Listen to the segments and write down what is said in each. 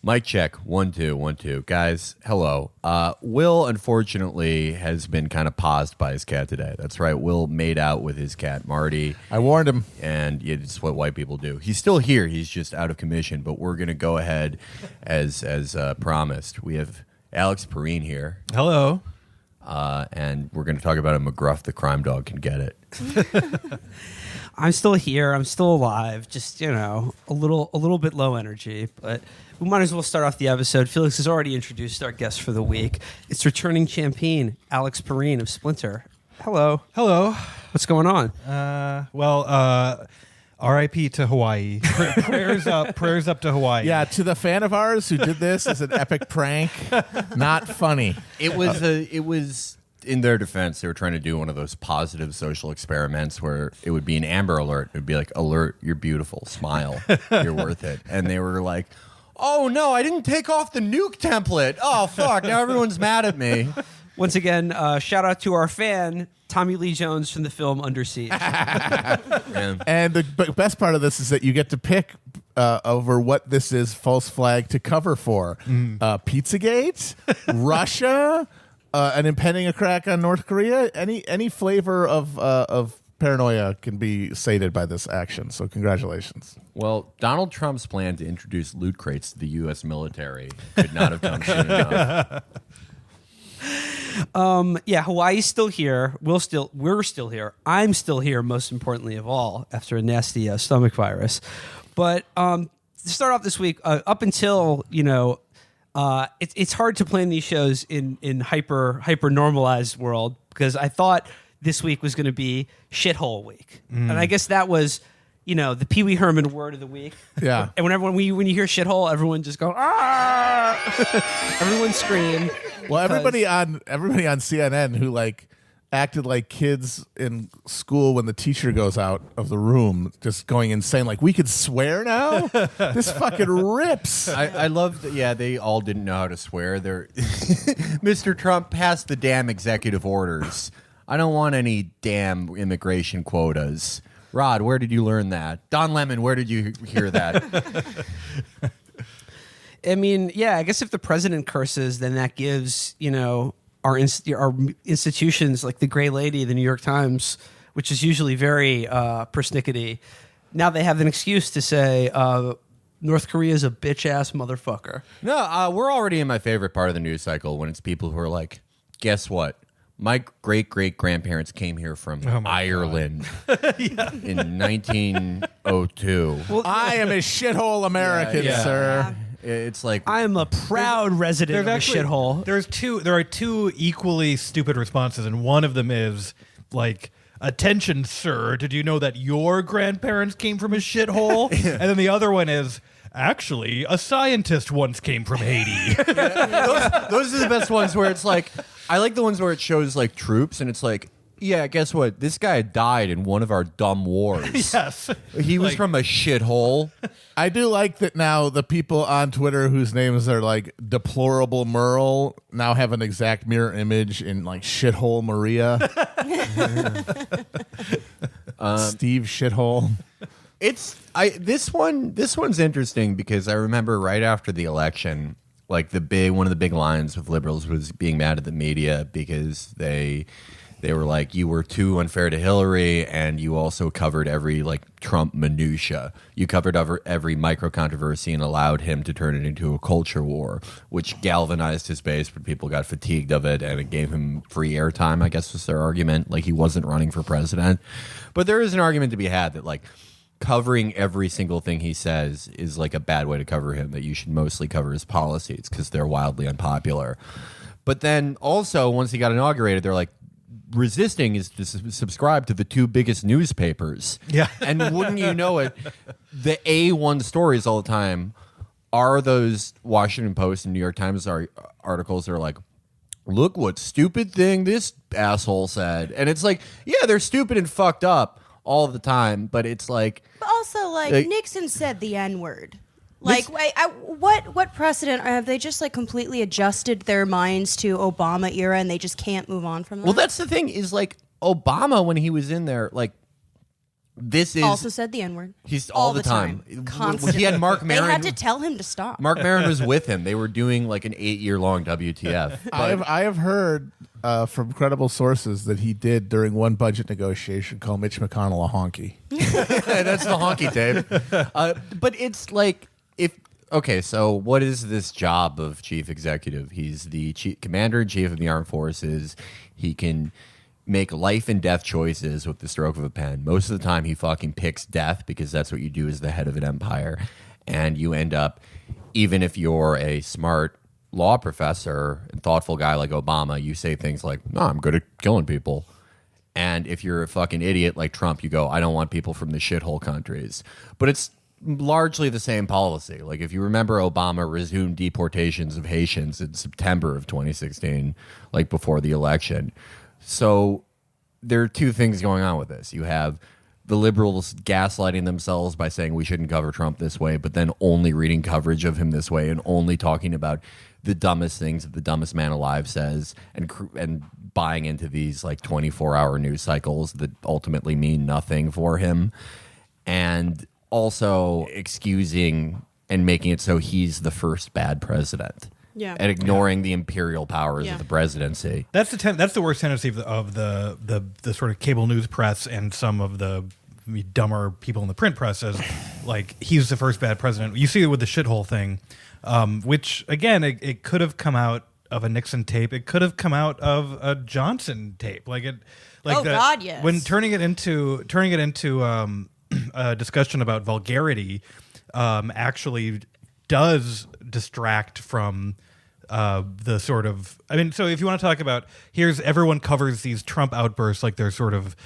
Mic check. 1 2 1 2. Guys, hello. Will unfortunately has been kind of paused by his cat today. That's right. Will made out with his cat Marty. I warned him. And it's what white people do. He's still here. He's just out of commission. But we're gonna go ahead as promised. We have Alex Pareene here. Hello. And we're gonna talk about a McGruff the crime dog can get it. I'm still here. I'm still alive. Just, a little bit low energy, but we might as well start off the episode. Felix has already introduced our guest for the week. It's returning champion, Alex Pareene of Splinter. Hello. Hello. What's going on? R.I.P. to Hawaii. Prayers up to Hawaii. Yeah, to the fan of ours who did this as an epic prank, not funny. It was in their defense, they were trying to do one of those positive social experiments where it would be an Amber Alert. It would be like, alert, you're beautiful, smile, you're worth it. And they were like, oh no, I didn't take off the nuke template. Oh fuck, now everyone's mad at me. Once again, shout out to our fan, Tommy Lee Jones from the film Under Siege. And the best part of this is that you get to pick over what this is false flag to cover for. Pizzagate, Russia, an impending attack on North Korea. Any flavor of paranoia can be sated by this action. So congratulations. Well, Donald Trump's plan to introduce loot crates to the U.S. military could not have come soon enough. Hawaii's still here. We're still here. I'm still here, most importantly of all, after a nasty stomach virus. But to start off this week, up until, it's hard to plan these shows in hyper normalized world, because I thought this week was going to be shithole week. And I guess that was, the Pee Wee Herman word of the week. Yeah. And when you hear shithole, everyone just go, ah! Everyone scream. Well, everybody on CNN who acted like kids in school when the teacher goes out of the room, just going insane. Like, we could swear now? This fucking rips. I love that. Yeah, they all didn't know how to swear. They're Mr. Trump passed the damn executive orders. I don't want any damn immigration quotas. Rod, where did you learn that? Don Lemon, where did you hear that? I mean, yeah, I guess if the president curses, then that gives, our institutions like the Gray Lady, the New York Times, which is usually very persnickety. Now they have an excuse to say North Korea is a bitch-ass motherfucker. No, we're already in my favorite part of the news cycle when it's people who are like, guess what? My great-great-grandparents came here from Ireland in 1902. Well, I am a shithole American, sir. It's like, I'm a proud resident of a shithole. There are two equally stupid responses, and one of them is like, attention, sir, did you know that your grandparents came from a shithole? And then the other one is, actually, a scientist once came from Haiti. those are the best ones where it's like, I like the ones where it shows like troops and it's like, yeah, guess what? This guy died in one of our dumb wars. Yes. He was from a shithole. I do like that now the people on Twitter whose names are like Deplorable Merle now have an exact mirror image in like Shithole Maria. Steve Shithole. This one's interesting because I remember right after the election, like one of the big lines with liberals was being mad at the media because they were like, you were too unfair to Hillary, and you also covered every like Trump minutia. You covered every micro controversy and allowed him to turn it into a culture war, which galvanized his base, but people got fatigued of it, and it gave him free airtime, I guess was their argument. Like, he wasn't running for president. But there is an argument to be had that like covering every single thing he says is like a bad way to cover him, that you should mostly cover his policies because they're wildly unpopular. But then also, once he got inaugurated, they're like, resisting is to subscribe to the two biggest newspapers. Yeah. And wouldn't you know it, the A1 stories all the time are those Washington Post and New York Times articles that are like, look what stupid thing this asshole said. And it's like, yeah, they're stupid and fucked up all the time, but it's like... But also, like Nixon said the N-word. Like, what precedent have they just like completely adjusted their minds to Obama era and they just can't move on from that? Well, that's the thing is like Obama, when he was in there, like this is Also said the N-word. He's all the time. Constantly. He had Mark Maron. They had to tell him to stop. Mark Maron was with him. They were doing like an 8-year-long WTF. I have heard from credible sources that he did during one budget negotiation call Mitch McConnell a honky. That's the honky tape. But it's like okay, so what is this job of chief executive? He's the commander-in-chief of the armed forces. He can make life and death choices with the stroke of a pen. Most of the time he fucking picks death because that's what you do as the head of an empire. And you end up, even if you're a smart law professor and thoughtful guy like Obama, you say things like, no, I'm good at killing people. And if you're a fucking idiot like Trump, you go, I don't want people from the shithole countries. But it's largely the same policy. Like if you remember, Obama resumed deportations of Haitians in September of 2016, like before the election. So there are two things going on with this. You have the liberals gaslighting themselves by saying we shouldn't cover Trump this way, but then only reading coverage of him this way and only talking about the dumbest things that the dumbest man alive says, and buying into these like 24-hour news cycles that ultimately mean nothing for him, and also excusing and making it so he's the first bad president. Yeah. And ignoring the imperial powers of the presidency. That's the worst tendency of the sort of cable news press and some of the dumber people in the print press as like he's the first bad president. You see it with the shithole thing, which again it could have come out of a Nixon tape. It could have come out of a Johnson tape. God, yes. When turning it into a discussion about vulgarity actually does distract from the sort of, I mean, so if you want to talk about, everyone covers these Trump outbursts like they're sort of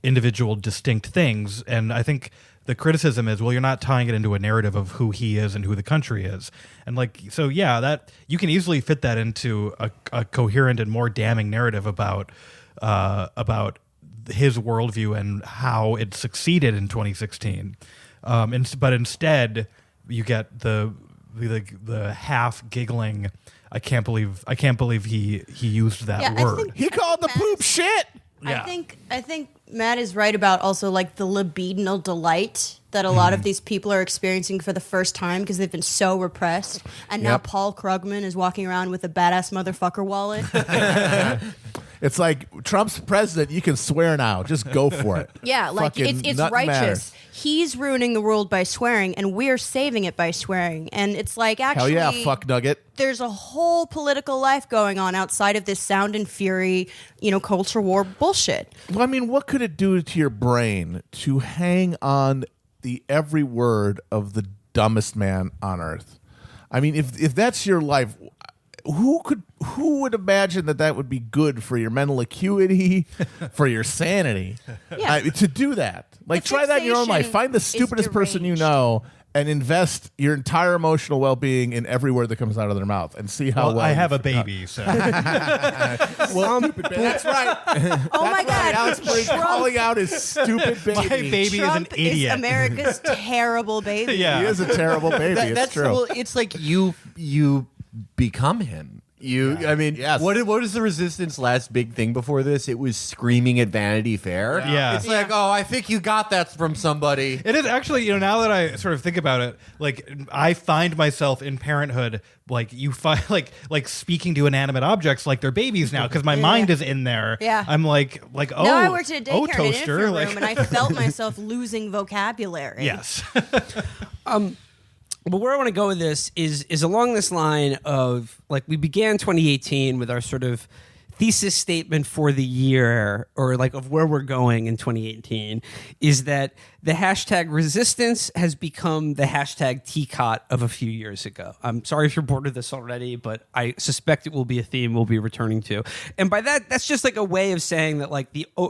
individual distinct things, and I think the criticism is, well, you're not tying it into a narrative of who he is and who the country is, and like, so yeah, that you can easily fit that into a coherent and more damning narrative about his worldview and how it succeeded in 2016, but instead you get the half giggling. I can't believe he used that word. He called the poop shit. Yeah. I think Matt is right about also like the libidinal delight that a lot of these people are experiencing for the first time because they've been so repressed. And now Paul Krugman is walking around with a badass motherfucker wallet. It's like Trump's president. You can swear now. Just go for it. Yeah, like it's righteous. Matters. He's ruining the world by swearing, and we're saving it by swearing. And it's like, actually, hell yeah, fuck nugget. There's a whole political life going on outside of this sound and fury, culture war bullshit. Well, I mean, what could it do to your brain to hang on the every word of the dumbest man on earth? I mean, if that's your life, who would imagine that would be good for your mental acuity, for your sanity? Yeah. To do that. Like, try that in your own life. Find the stupidest person you know and invest your entire emotional well-being in every word that comes out of their mouth and see how well I have a baby, so stupid baby. That's right. Oh my God. Alex Pareene calling out his stupid baby. my baby Trump is an idiot. is America's terrible baby. Yeah. He is a terrible baby. It's true. Well, it's like you become him. I mean, yes. What is the Resistance last big thing before this? It was screaming at Vanity Fair. Yeah. It's like, I think you got that from somebody. It is actually, now that I sort of think about it, like I find myself in Parenthood, like you find like speaking to inanimate objects like they're babies now because my mind is in there. Yeah. I'm like Now I worked at a daycare in an toaster, infant like room, and I felt myself losing vocabulary. yes. But where I want to go with this is along this line of, like, we began 2018 with our sort of thesis statement for the year, or like of where we're going in 2018, is that the hashtag resistance has become the hashtag TCOT of a few years ago. I'm sorry if you're bored of this already, but I suspect it will be a theme we'll be returning to. And by that, that's just like a way of saying that like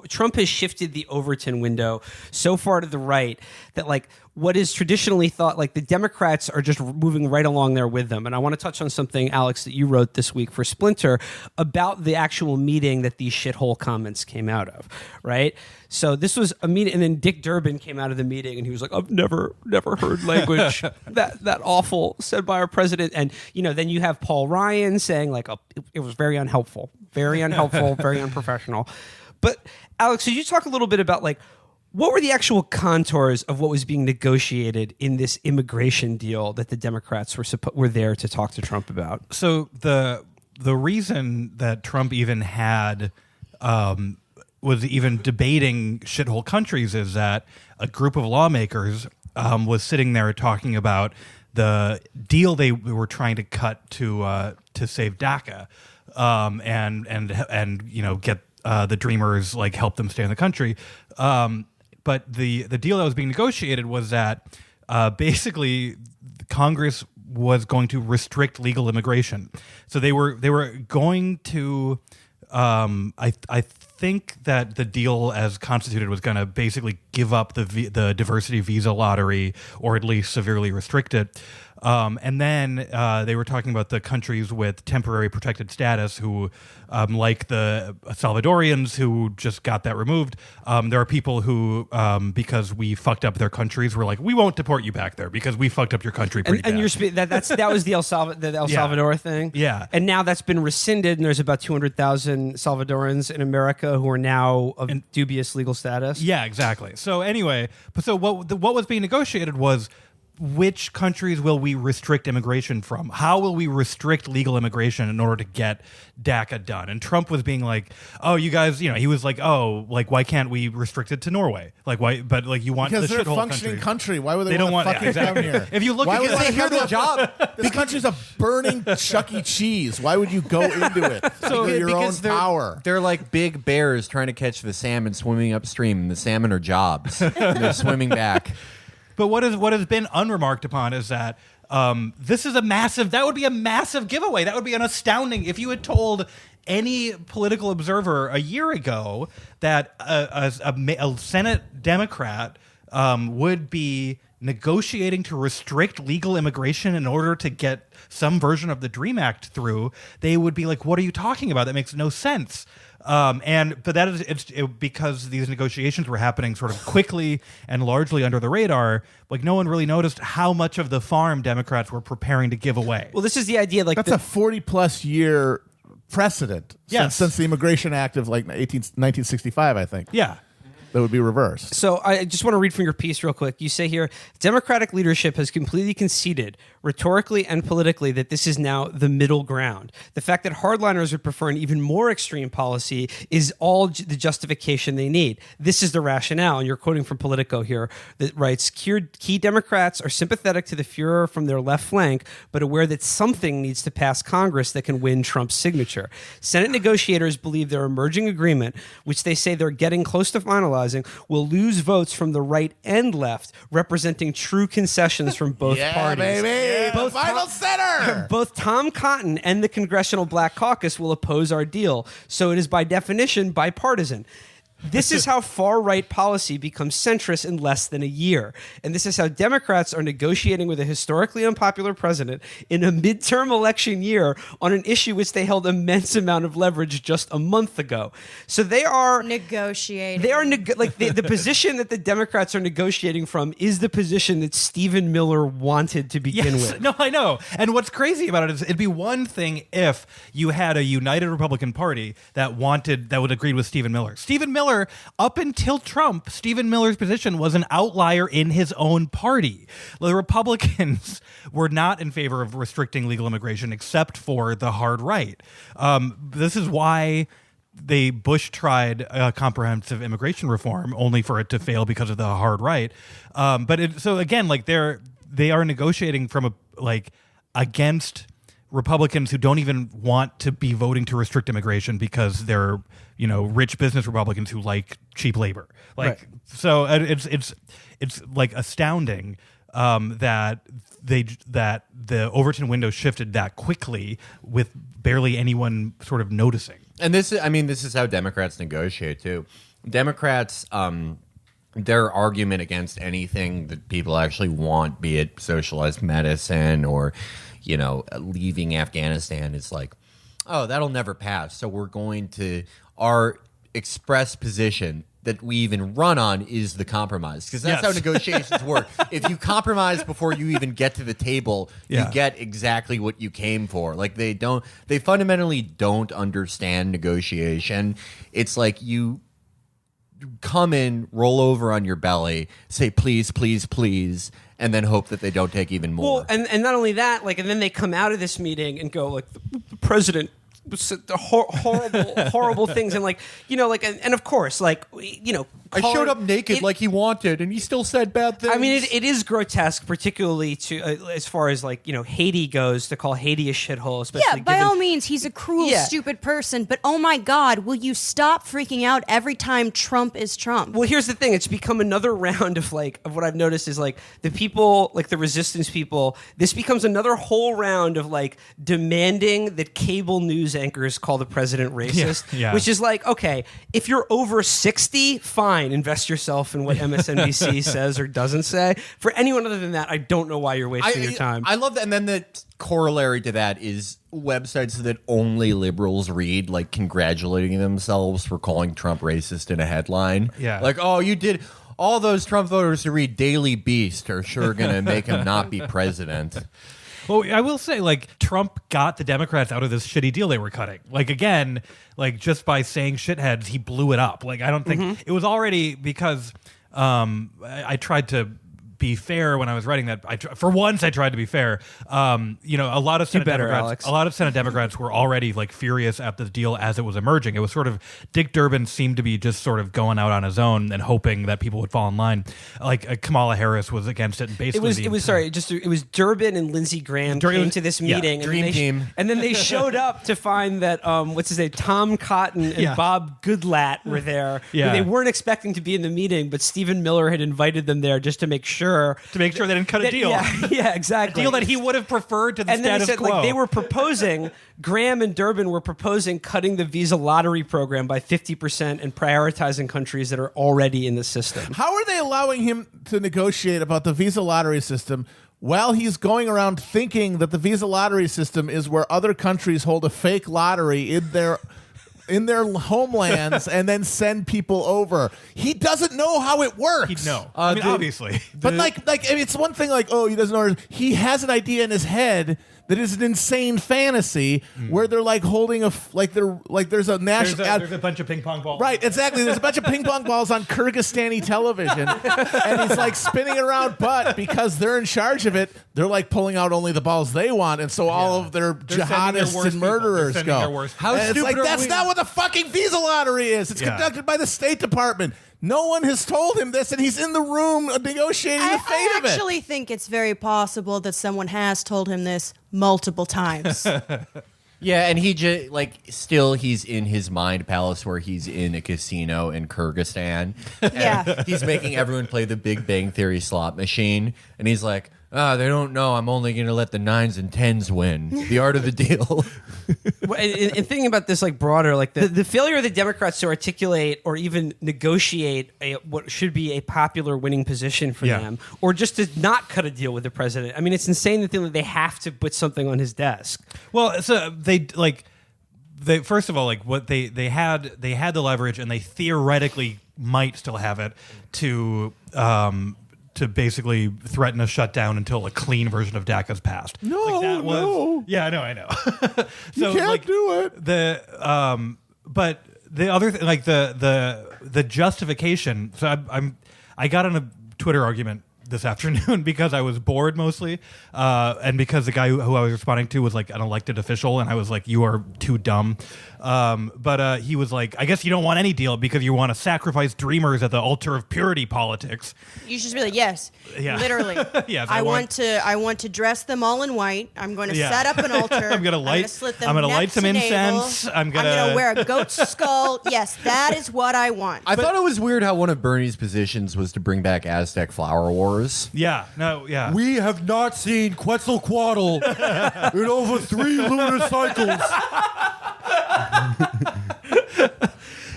Trump has shifted the Overton window so far to the right that like what is traditionally thought, like the Democrats are just moving right along there with them. And I want to touch on something, Alex, that you wrote this week for Splinter about the actual meeting that these shithole comments came out of, right? So this was a meeting, and then Dick Durbin came out of the meeting, and he was like, "I've never heard language that awful said by our president." And then you have Paul Ryan saying like, "It was very unhelpful, very unprofessional." But Alex, could you talk a little bit about like What were the actual contours of what was being negotiated in this immigration deal that the Democrats were there to talk to Trump about? So the reason that Trump even had was even debating shithole countries is that a group of lawmakers was sitting there talking about the deal they were trying to cut to save DACA, and get the Dreamers, like, help them stay in the country. But the deal that was being negotiated was that basically Congress was going to restrict legal immigration. So they were going to. I think that the deal as constituted was going to basically give up the diversity visa lottery, or at least severely restrict it. And then they were talking about the countries with temporary protected status who, like the Salvadorians who just got that removed. There are people who, because we fucked up their countries, were like, we won't deport you back there because we fucked up your country pretty bad. And that was the El Salvador thing? Yeah. And now that's been rescinded, and there's about 200,000 Salvadorans in America who are now of dubious legal status? Yeah, exactly. So anyway, what was being negotiated was, which countries will we restrict immigration from? How will we restrict legal immigration in order to get DACA done? And Trump was being like, oh, you guys, he was like, oh, like, why can't we restrict it to Norway? Like, why? But like, you want because the they're a shithole functioning country. Why would they don't want fucking come here? If you look why at would they have the job? This country's a burning Chuck E. Cheese. Why would you go into it? So your own power. They're like big bears trying to catch the salmon swimming upstream, and the salmon are jobs. And they're swimming back. But what has been unremarked upon is that this is that would be a massive giveaway. That would be an astounding, if you had told any political observer a year ago that a Senate Democrat would be negotiating to restrict legal immigration in order to get some version of the DREAM Act through, they would be like, what are you talking about? That makes no sense. But that is because these negotiations were happening sort of quickly and largely under the radar. Like, no one really noticed how much of the farm Democrats were preparing to give away. Well, this is the idea. Like, that's a 40-plus year precedent since the Immigration Act of 1965, I think. Yeah. That would be reversed. So I just want to read from your piece real quick. You say here, Democratic leadership has completely conceded, rhetorically and politically, that this is now the middle ground. The fact that hardliners would prefer an even more extreme policy is all the justification they need. This is the rationale. And you're quoting from Politico here that writes, key Democrats are sympathetic to the furor from their left flank, but aware that something needs to pass Congress that can win Trump's signature. Senate negotiators believe their emerging agreement, which they say they're getting close to finalizing, will lose votes from the right and left, representing true concessions from both parties. Baby. Both final center. Both Tom Cotton and the Congressional Black Caucus will oppose our deal, so it is by definition bipartisan. This is how far-right policy becomes centrist in less than a year. And this is how Democrats are negotiating with a historically unpopular president in a midterm election year on an issue which they held immense amount of leverage just a month ago. So they are negotiating. They are the position that the Democrats are negotiating from is the position that Stephen Miller wanted to begin with. No, I know. And what's crazy about it is it'd be one thing if you had a united Republican Party that would agree with Stephen Miller. Stephen Miller, up until Trump, Stephen Miller's position was an outlier in his own party. The Republicans were not in favor of restricting legal immigration except for the hard right. This is why Bush tried comprehensive immigration reform, only for it to fail because of the hard right. So again, like they are negotiating from against Republicans who don't even want to be voting to restrict immigration because they're rich business Republicans who like cheap labor. So it's like astounding that the Overton window shifted that quickly with barely anyone sort of noticing. And this is how Democrats negotiate too. Democrats, their argument against anything that people actually want, be it socialized medicine or leaving Afghanistan, is like, oh, that'll never pass. So we're going to, our express position that we even run on is the compromise. Because that's how negotiations work. If you compromise before you even get to the table, you get exactly what you came for. Like they fundamentally don't understand negotiation. It's like you come in, roll over on your belly, say please, please, please, and then hope that they don't take even more. Well, and not only that, like, and then they come out of this meeting and go like, the president said the horrible things, and like, you know, like, and of course, like, you know, I showed up naked like he wanted, and he still said bad things. I mean, it is grotesque, particularly to as far as like, you know, Haiti goes, to call Haiti a shithole, especially. Yeah, by all means, he's a cruel, stupid person. But oh my God, will you stop freaking out every time Trump is Trump? Well, here's the thing: it's become another round of like of what I've noticed is like the people, like the resistance people. This becomes another whole round of like demanding that cable news anchors call the president racist, which is like, okay, if you're over 60, fine. Invest yourself in what MSNBC says or doesn't say. For anyone other than that, I don't know why you're wasting your time. I love that. And then the corollary to that is websites that only liberals read, like congratulating themselves for calling Trump racist in a headline. Yeah. Like, oh, you did. All those Trump voters who read Daily Beast are sure going to make him not be president. Well, I will say, like, Trump got the Democrats out of this shitty deal they were cutting. Like, again, like, just by saying shitheads, he blew it up. Like, I don't think it was already because I tried to be fair when I was writing that. For once, I tried to be fair. You know, a lot of Senate Democrats were already like furious at this deal as it was emerging. It was sort of Dick Durbin seemed to be just sort of going out on his own and hoping that people would fall in line. Like Kamala Harris was against it, and basically it was Durbin and Lindsey Graham came to this meeting, dream team, and then they showed up to find that what's his name, Tom Cotton and Bob Goodlatte were there. Yeah. They weren't expecting to be in the meeting, but Stephen Miller had invited them there just to make sure they didn't cut a deal. Yeah, exactly. A deal that he would have preferred to the and status then he said, quo. like, they were proposing, Graham and Durbin were proposing cutting the visa lottery program by 50% and prioritizing countries that are already in the system. How are they allowing him to negotiate about the visa lottery system while he's going around thinking that the visa lottery system is where other countries hold a fake lottery in their homelands and then send people over? He doesn't know how it works. I mean, obviously. But like I mean, it's one thing like, oh, he doesn't know. He has an idea in his head that is an insane fantasy where they're like holding there's a national. There's a bunch of ping pong balls. Right, exactly. There's a bunch of ping pong balls on Kyrgyzstani television, and he's like spinning it around. But because they're in charge of it, they're like pulling out only the balls they want, and so all of their jihadists and murderers go. How stupid it's like are that's we? not what the fucking visa lottery is. It's conducted by the State Department. No one has told him this, and he's in the room negotiating the fate of it. I actually think it's very possible that someone has told him this multiple times. Yeah, and he just he's in his mind palace where he's in a casino in Kyrgyzstan. Yeah. He's making everyone play the Big Bang Theory slot machine, and he's like, they don't know. I'm only going to let the 9s and 10s win. The art of the deal. And thinking about this like broader, like the failure of the Democrats to articulate or even negotiate what should be a popular winning position for them, or just to not cut a deal with the president. I mean, it's insane to think that they have to put something on his desk. Well, so they first of all, like what they had the leverage, and they theoretically might still have it to basically threaten a shutdown until a clean version of DACA's passed. No. Yeah, I know. So you can't do it. But the other thing, like the justification. So I got in a Twitter argument this afternoon because I was bored mostly, and because the guy who I was responding to was like an elected official, and I was like, "You are too dumb." But he was like, "I guess you don't want any deal because you want to sacrifice dreamers at the altar of purity politics." You should be like, yes, literally. Yes, I want to dress them all in white. I'm going to set up an altar. I'm going to light some incense. I'm going to wear a goat's skull. Yes, that is what I want. I thought it was weird how one of Bernie's positions was to bring back Aztec flower wars. Yeah. We have not seen Quetzalcoatl in over 3 lunar cycles.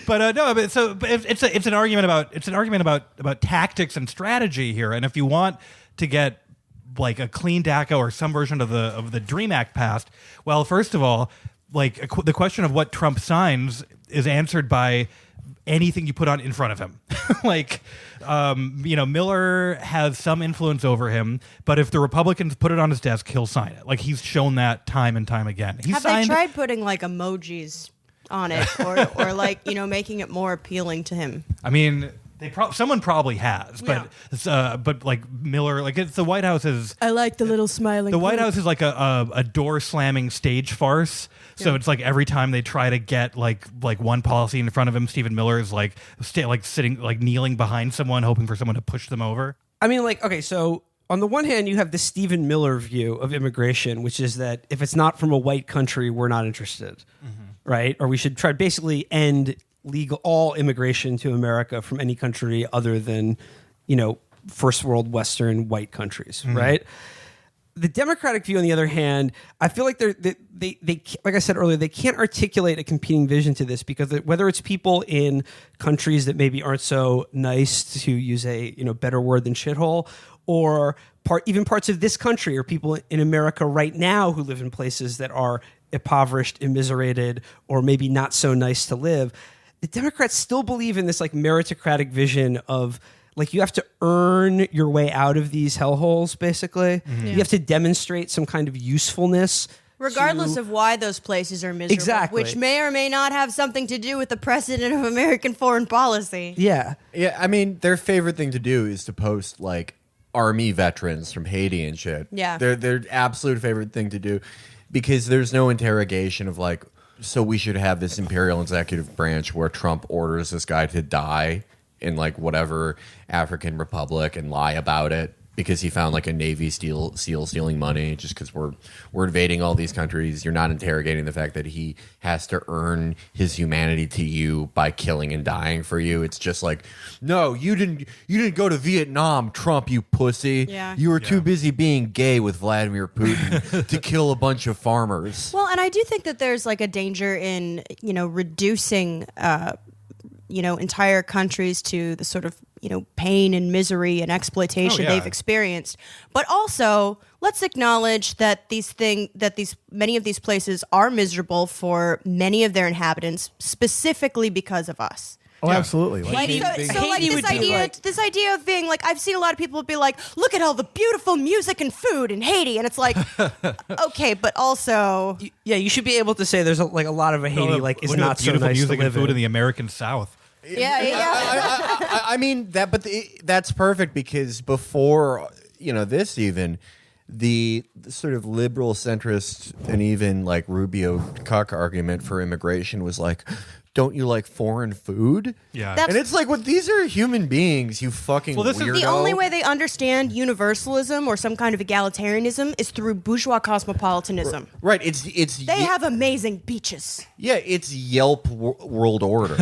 But it's an argument about tactics and strategy here. And if you want to get like a clean DACA or some version of the Dream Act passed, well, first of all, like the question of what Trump signs is answered by anything you put on in front of him. Miller has some influence over him, but if the Republicans put it on his desk, he'll sign it. Like he's shown that time and time again. Have they tried putting like emojis on it, or like, you know, making it more appealing to him. I mean, someone probably has, but like Miller, like it's the White House is. I like the little smiling. The White House is like a door slamming stage farce. So it's like every time they try to get like one policy in front of him, Stephen Miller is like sitting like kneeling behind someone, hoping for someone to push them over. I mean, like, okay, so on the one hand, you have the Stephen Miller view of immigration, which is that if it's not from a white country, we're not interested, right? Or we should try to basically end all immigration to America from any country other than, you know, first world Western white countries, right? The Democratic view, on the other hand, I feel like they like I said earlier, they can't articulate a competing vision to this because whether it's people in countries that maybe aren't so nice, to use a better word than shithole, or even parts of this country, or people in America right now who live in places that are impoverished, immiserated, or maybe not so nice to live, the Democrats still believe in this like meritocratic vision of like you have to earn your way out of these hellholes, basically. You have to demonstrate some kind of usefulness. Regardless of why those places are miserable. Exactly. Which may or may not have something to do with the precedent of American foreign policy. Yeah. Yeah, I mean, their favorite thing to do is to post, like, army veterans from Haiti and shit. Yeah. Their absolute favorite thing to do, because there's no interrogation of, like, so we should have this imperial executive branch where Trump orders this guy to die in like whatever African republic and lie about it because he found like a Navy SEAL stealing money, just because we're invading all these countries. You're not interrogating the fact that he has to earn his humanity to you by killing and dying for you. It's just like, no, you didn't go to Vietnam, Trump, you pussy. Yeah. You were too busy being gay with Vladimir Putin to kill a bunch of farmers. Well, and I do think that there's like a danger in, reducing entire countries to the sort of, pain and misery and exploitation they've experienced. But also, let's acknowledge that many of these places are miserable for many of their inhabitants, specifically because of us. Oh, absolutely. Like, this idea of being like, I've seen a lot of people be like, look at all the beautiful music and food in Haiti, and it's like, okay, but also, you should be able to say there's a lot of Haiti is not so nice music to live and food in the American South. Yeah. I mean that's perfect, because before this, even the sort of liberal centrist and even like Rubio cuck argument for immigration was like, don't you like foreign food? Yeah. And it's like, well, these are human beings, you fucking weirdo. The only way they understand universalism or some kind of egalitarianism is through bourgeois cosmopolitanism. Right. It's they have amazing beaches. Yeah, it's Yelp world order.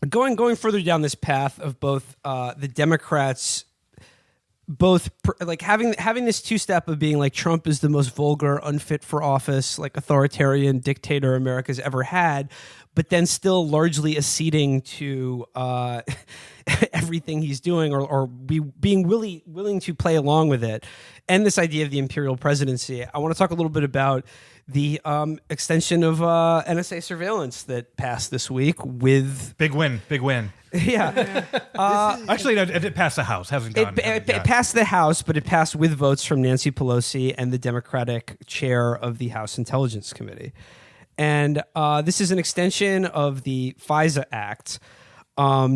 Going further down this path of both the Democrats, having this two-step of being like Trump is the most vulgar, unfit for office, like authoritarian dictator America's ever had, but then still largely acceding to everything he's doing, or being willing to play along with it, and this idea of the imperial presidency. I want to talk a little bit about the extension of NSA surveillance that passed this week with... Big win. Yeah. Actually, no, it passed the House. It passed the House, but it passed with votes from Nancy Pelosi and the Democratic chair of the House Intelligence Committee. And this is an extension of the FISA Act.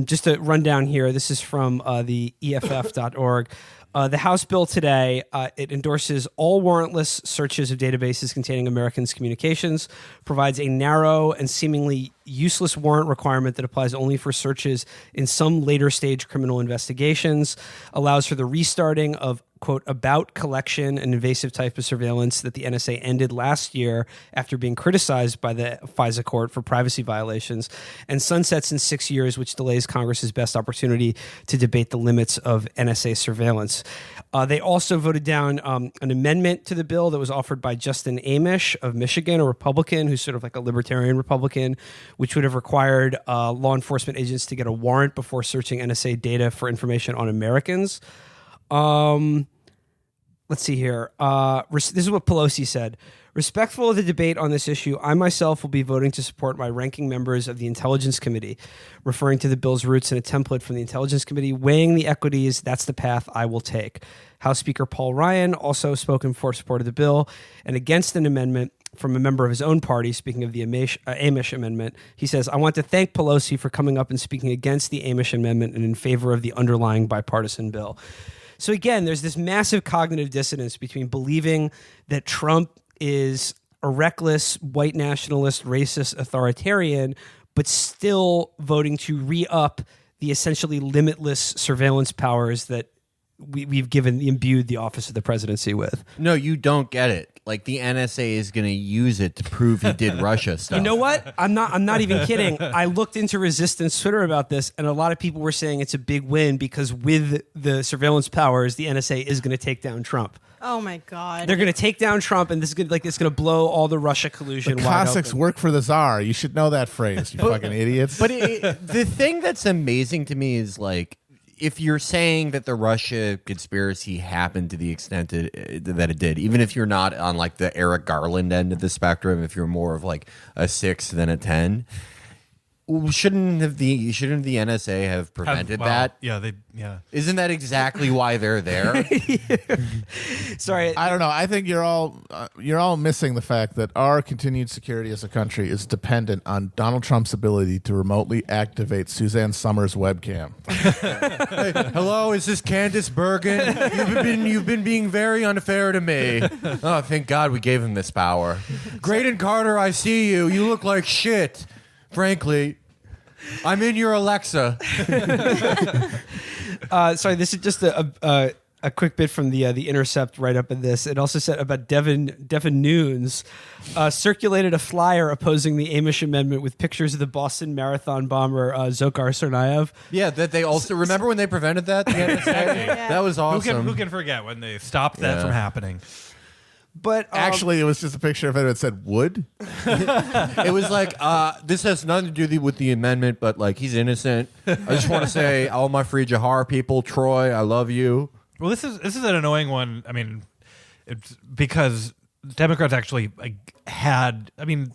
Just to run down here, this is from the EFF.org. The House bill today, it endorses all warrantless searches of databases containing Americans' communications, provides a narrow and seemingly useless warrant requirement that applies only for searches in some later stage criminal investigations, allows for the restarting of, quote, about collection, an invasive type of surveillance that the NSA ended last year after being criticized by the FISA court for privacy violations, and sunsets in 6 years, which delays Congress's best opportunity to debate the limits of NSA surveillance. They also voted down an amendment to the bill that was offered by Justin Amish of Michigan, a Republican who's sort of like a libertarian Republican, which would have required law enforcement agents to get a warrant before searching NSA data for information on Americans. Let's see here. This is what Pelosi said. Respectful of the debate on this issue, I myself will be voting to support my ranking members of the Intelligence Committee, referring to the bill's roots in a template from the Intelligence Committee, weighing the equities. That's the path I will take. House Speaker Paul Ryan also spoke in support of the bill and against an amendment from a member of his own party, speaking of the Amish Amendment. He says, I want to thank Pelosi for coming up and speaking against the Amish Amendment and in favor of the underlying bipartisan bill. So again, there's this massive cognitive dissonance between believing that Trump is a reckless, white nationalist, racist authoritarian, but still voting to re-up the essentially limitless surveillance powers that we've imbued the office of the presidency with. No, you don't get it. Like the NSA is going to use it to prove he did Russia stuff. You know what? I'm not even kidding. I looked into Resistance Twitter about this, and a lot of people were saying it's a big win because with the surveillance powers, the NSA is going to take down Trump. Oh my God! They're going to take down Trump, and this is going to blow all the Russia collusion. The wide Cossacks open. work for the Tsar. You should know that phrase. You fucking idiots. But the thing that's amazing to me is like, if you're saying that the Russia conspiracy happened to the extent that it did, even if you're not on like the Eric Garland end of the spectrum, if you're more of like a 6 than a 10, shouldn't the NSA have prevented that? Yeah, Isn't that exactly why they're there? Sorry, I don't know. I think you're all missing the fact that our continued security as a country is dependent on Donald Trump's ability to remotely activate Suzanne Summers' webcam. Hey, hello, is this Candace Bergen? You've been being very unfair to me. Oh, thank God we gave him this power. Graydon Carter, I see you. You look like shit. Frankly, I'm in your Alexa. Sorry, this is just a quick bit from the Intercept right up in this. It also said about Devin Nunes circulated a flyer opposing the Amish Amendment with pictures of the Boston Marathon bomber Dzhokhar Tsarnaev. Yeah, that they also remember when they prevented that. The NSA? Yeah. That was awesome. Who can forget when they stopped that from happening? But Actually, it was just a picture of it that said wood. It was like, this has nothing to do with the amendment, but like he's innocent. I just want to say, all my free Jahar people, Troy, I love you. Well, this is an annoying one. I mean, it's because Democrats actually had. I mean,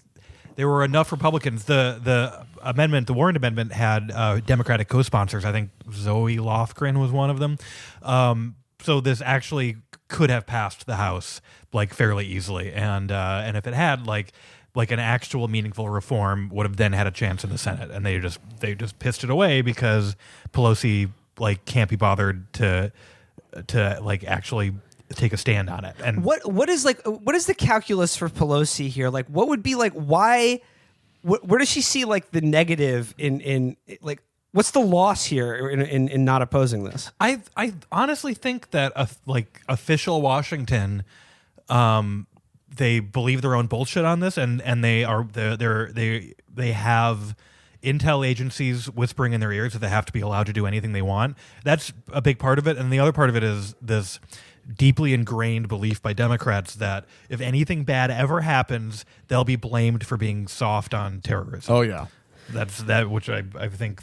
there were enough Republicans. The amendment, the Warren Amendment, had Democratic co-sponsors. I think Zoe Lofgren was one of them. So this actually could have passed the House like fairly easily, and if it had like an actual meaningful reform would have then had a chance in the Senate, and they just pissed it away because Pelosi like can't be bothered to like actually take a stand on it. And what is the calculus for Pelosi here? Like, what would be like why? Where does she see like the negative in like? What's the loss here in not opposing this? I honestly think that official Washington, they believe their own bullshit on this, and they have intel agencies whispering in their ears that they have to be allowed to do anything they want. That's a big part of it, and the other part of it is this deeply ingrained belief by Democrats that if anything bad ever happens, they'll be blamed for being soft on terrorism. Oh yeah, that's which I think.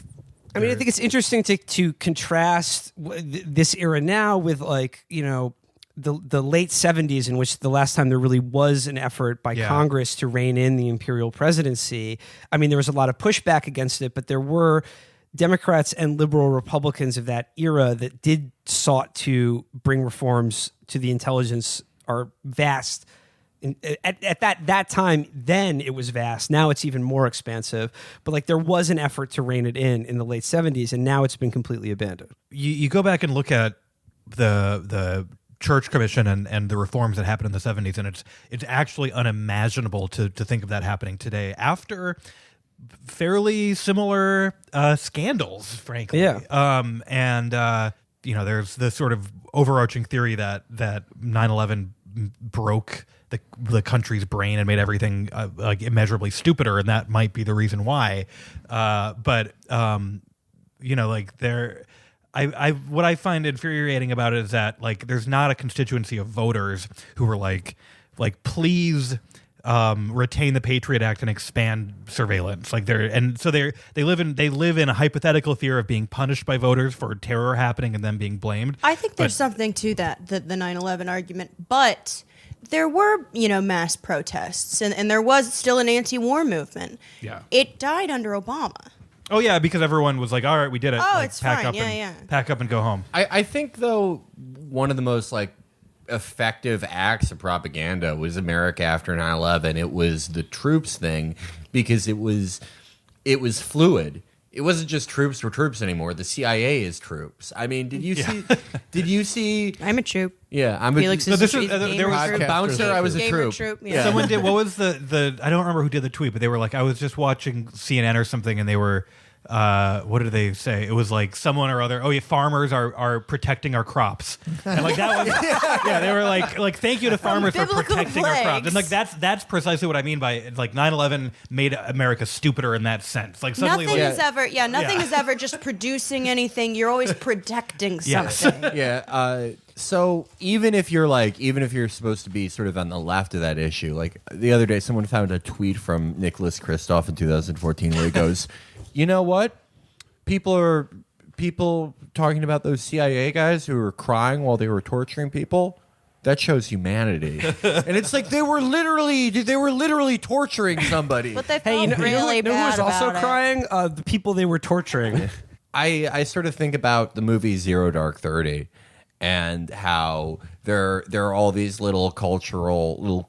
I mean, I think it's interesting to contrast this era now with like, you know, the late 70s in which the last time there really was an effort by Congress to rein in the imperial presidency. I mean, there was a lot of pushback against it, but there were Democrats and liberal Republicans of that era that did sought to bring reforms to the intelligence are vast. At that time, then it was vast. Now it's even more expansive. But like there was an effort to rein it in the late 70s, and now it's been completely abandoned. You go back and look at the Church Commission and the reforms that happened in the 70s, and it's actually unimaginable to think of that happening today after fairly similar scandals, frankly. Yeah. You know, there's this sort of overarching theory that 9/11 broke the country's brain and made everything like immeasurably stupider, and that might be the reason why. But you know, like what I find infuriating about it is that like there's not a constituency of voters who are like please retain the Patriot Act and expand surveillance. Like they live in a hypothetical fear of being punished by voters for terror happening and them being blamed. I think there's something to that, the 9/11 argument, but there were, mass protests, and there was still an anti-war movement. Yeah. It died under Obama. Oh yeah, because everyone was like, "All right, we did it. Oh, like, it's fine. Yeah. Pack up and go home." I think though one of the most like effective acts of propaganda was America after 9/11. It was the troops thing because it was fluid. It wasn't just troops were troops anymore. The CIA is troops. I mean, did you see? Did you see? I'm a troop. Yeah, I'm Felix a. is this a is- gamer there was troop. a bouncer. I was a Gamer troop. Yeah. Someone did. What was the? I don't remember who did the tweet, but they were like, I was just watching CNN or something, and they were. What did they say? It was like someone or other. Oh yeah, farmers are protecting our crops, and like that was yeah. They were like thank you to farmers for biblical protecting our crops, and like plagues. that's precisely what I mean by like 9/11 made America stupider in that sense. Like suddenly, Nothing like, is ever, nothing is ever just producing anything. You're always protecting Yes. something. Yeah. So even if you're supposed to be sort of on the left of that issue, like the other day, someone found a tweet from Nicholas Kristof in 2014 where he goes, "You know what? People talking about those CIA guys who were crying while they were torturing people. That shows humanity." And it's like they were literally torturing somebody. But they felt Hey, you know really who bad was also about it. crying? The people they were torturing. I sort of think about the movie Zero Dark 30 and how there are all these little cultural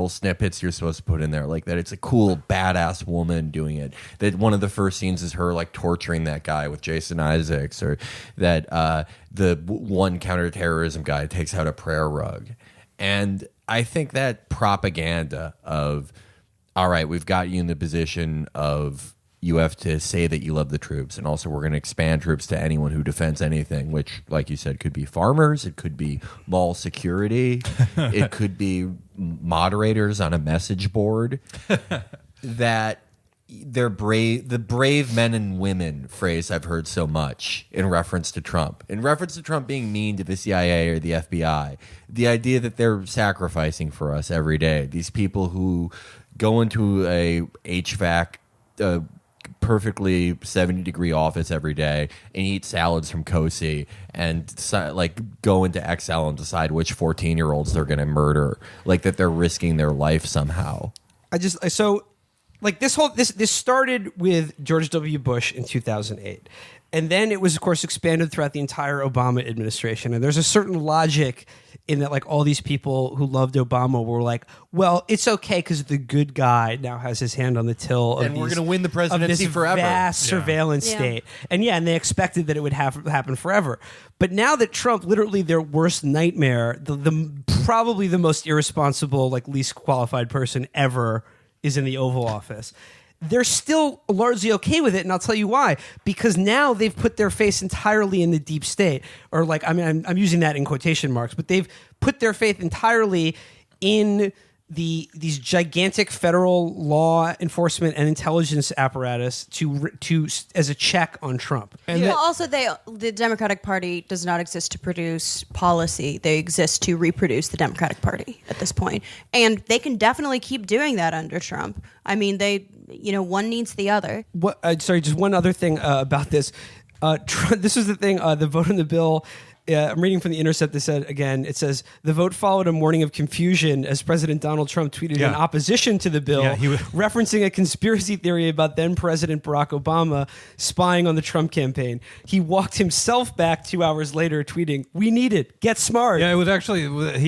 snippets you're supposed to put in there, like that it's a cool badass woman doing it, that one of the first scenes is her like torturing that guy with Jason Isaacs, or that the one counterterrorism guy takes out a prayer rug. And I think that propaganda of, all right, we've got you in the position of you have to say that you love the troops, and also we're going to expand troops to anyone who defends anything, which, like you said, could be farmers, it could be mall security, it could be moderators on a message board. That they're brave, the brave men and women phrase I've heard so much in reference to Trump being mean to the CIA or the FBI, the idea that they're sacrificing for us every day, these people who go into a HVAC perfectly 70-degree office every day and eat salads from Kosi and like go into Excel and decide which 14-year-olds they're going to murder, like that they're risking their life somehow. This started with George W. Bush in 2008. And then it was, of course, expanded throughout the entire Obama administration. And there's a certain logic in that, like, all these people who loved Obama were like, well, it's okay because the good guy now has his hand on the till of And we're gonna win the presidency of this forever. vast Yeah. surveillance Yeah. state. And and they expected that it would happen forever. But now that Trump, literally their worst nightmare, probably the most irresponsible, like least qualified person ever is in the Oval Office, they're still largely okay with it, and I'll tell you why. Because now they've put their face entirely in the deep state, or like, I mean, I'm using that in quotation marks, but they've put their faith entirely in these gigantic federal law enforcement and intelligence apparatus to as a check on Trump. And Well, also, the Democratic Party does not exist to produce policy. They exist to reproduce the Democratic Party at this point. And they can definitely keep doing that under Trump. I mean, one needs the other. Sorry, just one other thing about this. This is the thing, the vote on the bill. I'm reading from The Intercept. They said, again, it says, the vote followed a morning of confusion as President Donald Trump tweeted in opposition to the bill, referencing a conspiracy theory about then President Barack Obama spying on the Trump campaign. He walked himself back 2 hours later, tweeting, "We need it. Get smart." Yeah, it was actually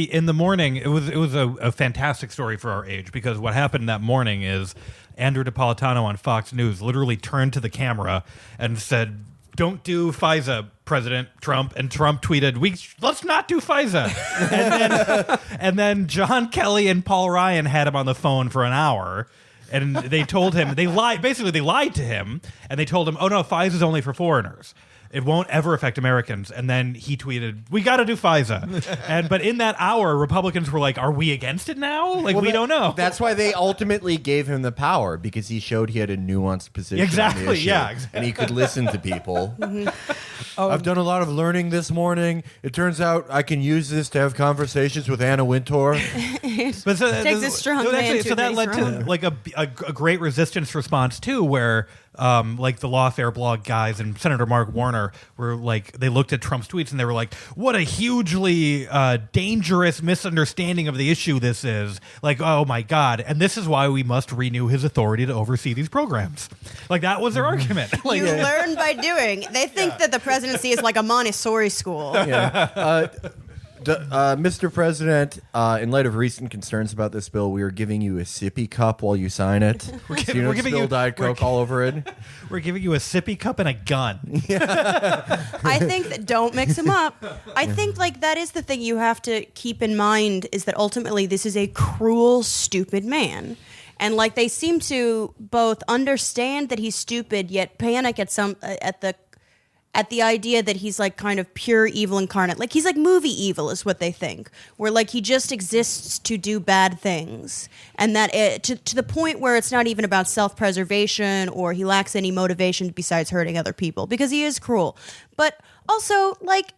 in the morning. It was a fantastic story for our age, because what happened that morning is Andrew Napolitano on Fox News literally turned to the camera and said, "Don't do FISA, President Trump." And Trump tweeted, "Let's not do FISA." and then John Kelly and Paul Ryan had him on the phone for an hour. And they told him, they lied to him. And they told him, "Oh no, FISA is only for foreigners. It won't ever affect Americans." And then he tweeted, "We got to do FISA." But in that hour, Republicans were like, "Are we against it now? Like, we don't know." That's why they ultimately gave him the power, because he showed he had a nuanced position. Exactly, on the issue, yeah, exactly. and he could listen to people. I've done a lot of learning this morning. It turns out I can use this to have conversations with Anna Wintour. But Takes a strong man to so that face led to wrong. like a great resistance response too, where like the Lawfare blog guys and Senator Mark Warner were like, they looked at Trump's tweets and they were like, "What a hugely dangerous misunderstanding of the issue this is! Like, oh my God!" And this is why we must renew his authority to oversee these programs. Like, that was their argument. Like, You learn by doing. They think that the presidency is like a Montessori school. Mr. President, in light of recent concerns about this bill, we are giving you a sippy cup while you sign it. So you don't spill Diet Coke all over it. We're giving you a sippy cup and a gun. I think that don't mix them up. I think like that is the thing you have to keep in mind is that ultimately this is a cruel, stupid man. And like they seem to both understand that he's stupid, yet panic at the idea that he's like kind of pure evil incarnate. Like he's like movie evil is what they think, where like he just exists to do bad things. And that to the point where it's not even about self-preservation or he lacks any motivation besides hurting other people because he is cruel. But also like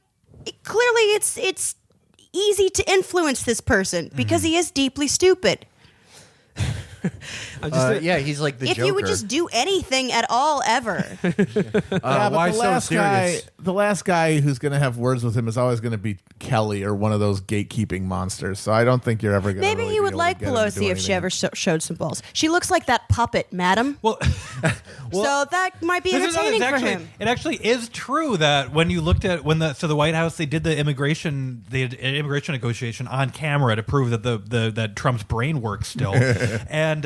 clearly it's easy to influence this person because he is deeply stupid. He's like the if Joker. you would just do anything at all ever. Why so serious? The last guy who's going to have words with him is always going to be Kelly or one of those gatekeeping monsters. So I don't think you're ever going to. Maybe he would like Pelosi if she ever showed some balls. She looks like that puppet, madam. Well, so that might be entertaining for him. It actually is true that when you looked at the White House, they did the immigration negotiation on camera to prove that that Trump's brain works still, and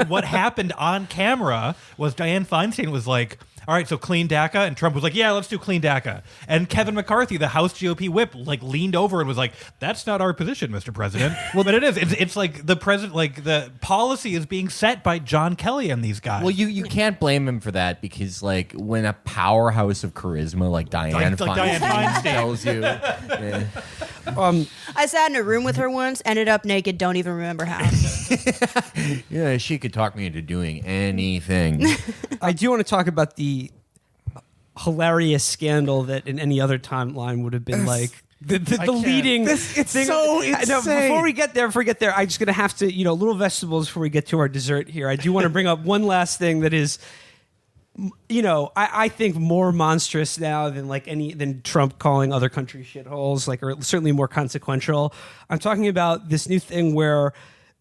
what happened on camera was Dianne Feinstein was like, all right, so clean DACA, and Trump was like, yeah, let's do clean DACA. And Kevin McCarthy, the House GOP whip, like leaned over and was like, that's not our position, Mr. President. Well, but it is. It's like the president, like the policy is being set by John Kelly and these guys. Well, you can't blame him for that because like when a powerhouse of charisma like Dianne Feinstein tells you. I sat in a room with her once, ended up naked, don't even remember how. Yeah, she could talk me into doing anything. I do want to talk about the hilarious scandal that in any other timeline would have been like the leading it's thing. So insane. No, before we get there, I'm just going to have to, little vegetables before we get to our dessert here. I do want to bring up one last thing that is, I think more monstrous now than Trump calling other countries shitholes, or certainly more consequential. I'm talking about this new thing where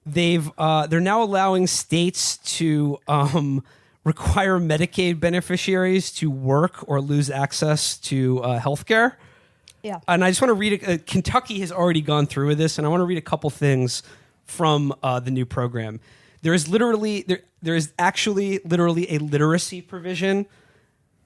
they're now allowing states to require Medicaid beneficiaries to work or lose access to health care. Yeah. And I just want to read Kentucky has already gone through with this, and I want to read a couple things from the new program. There is actually literally a literacy provision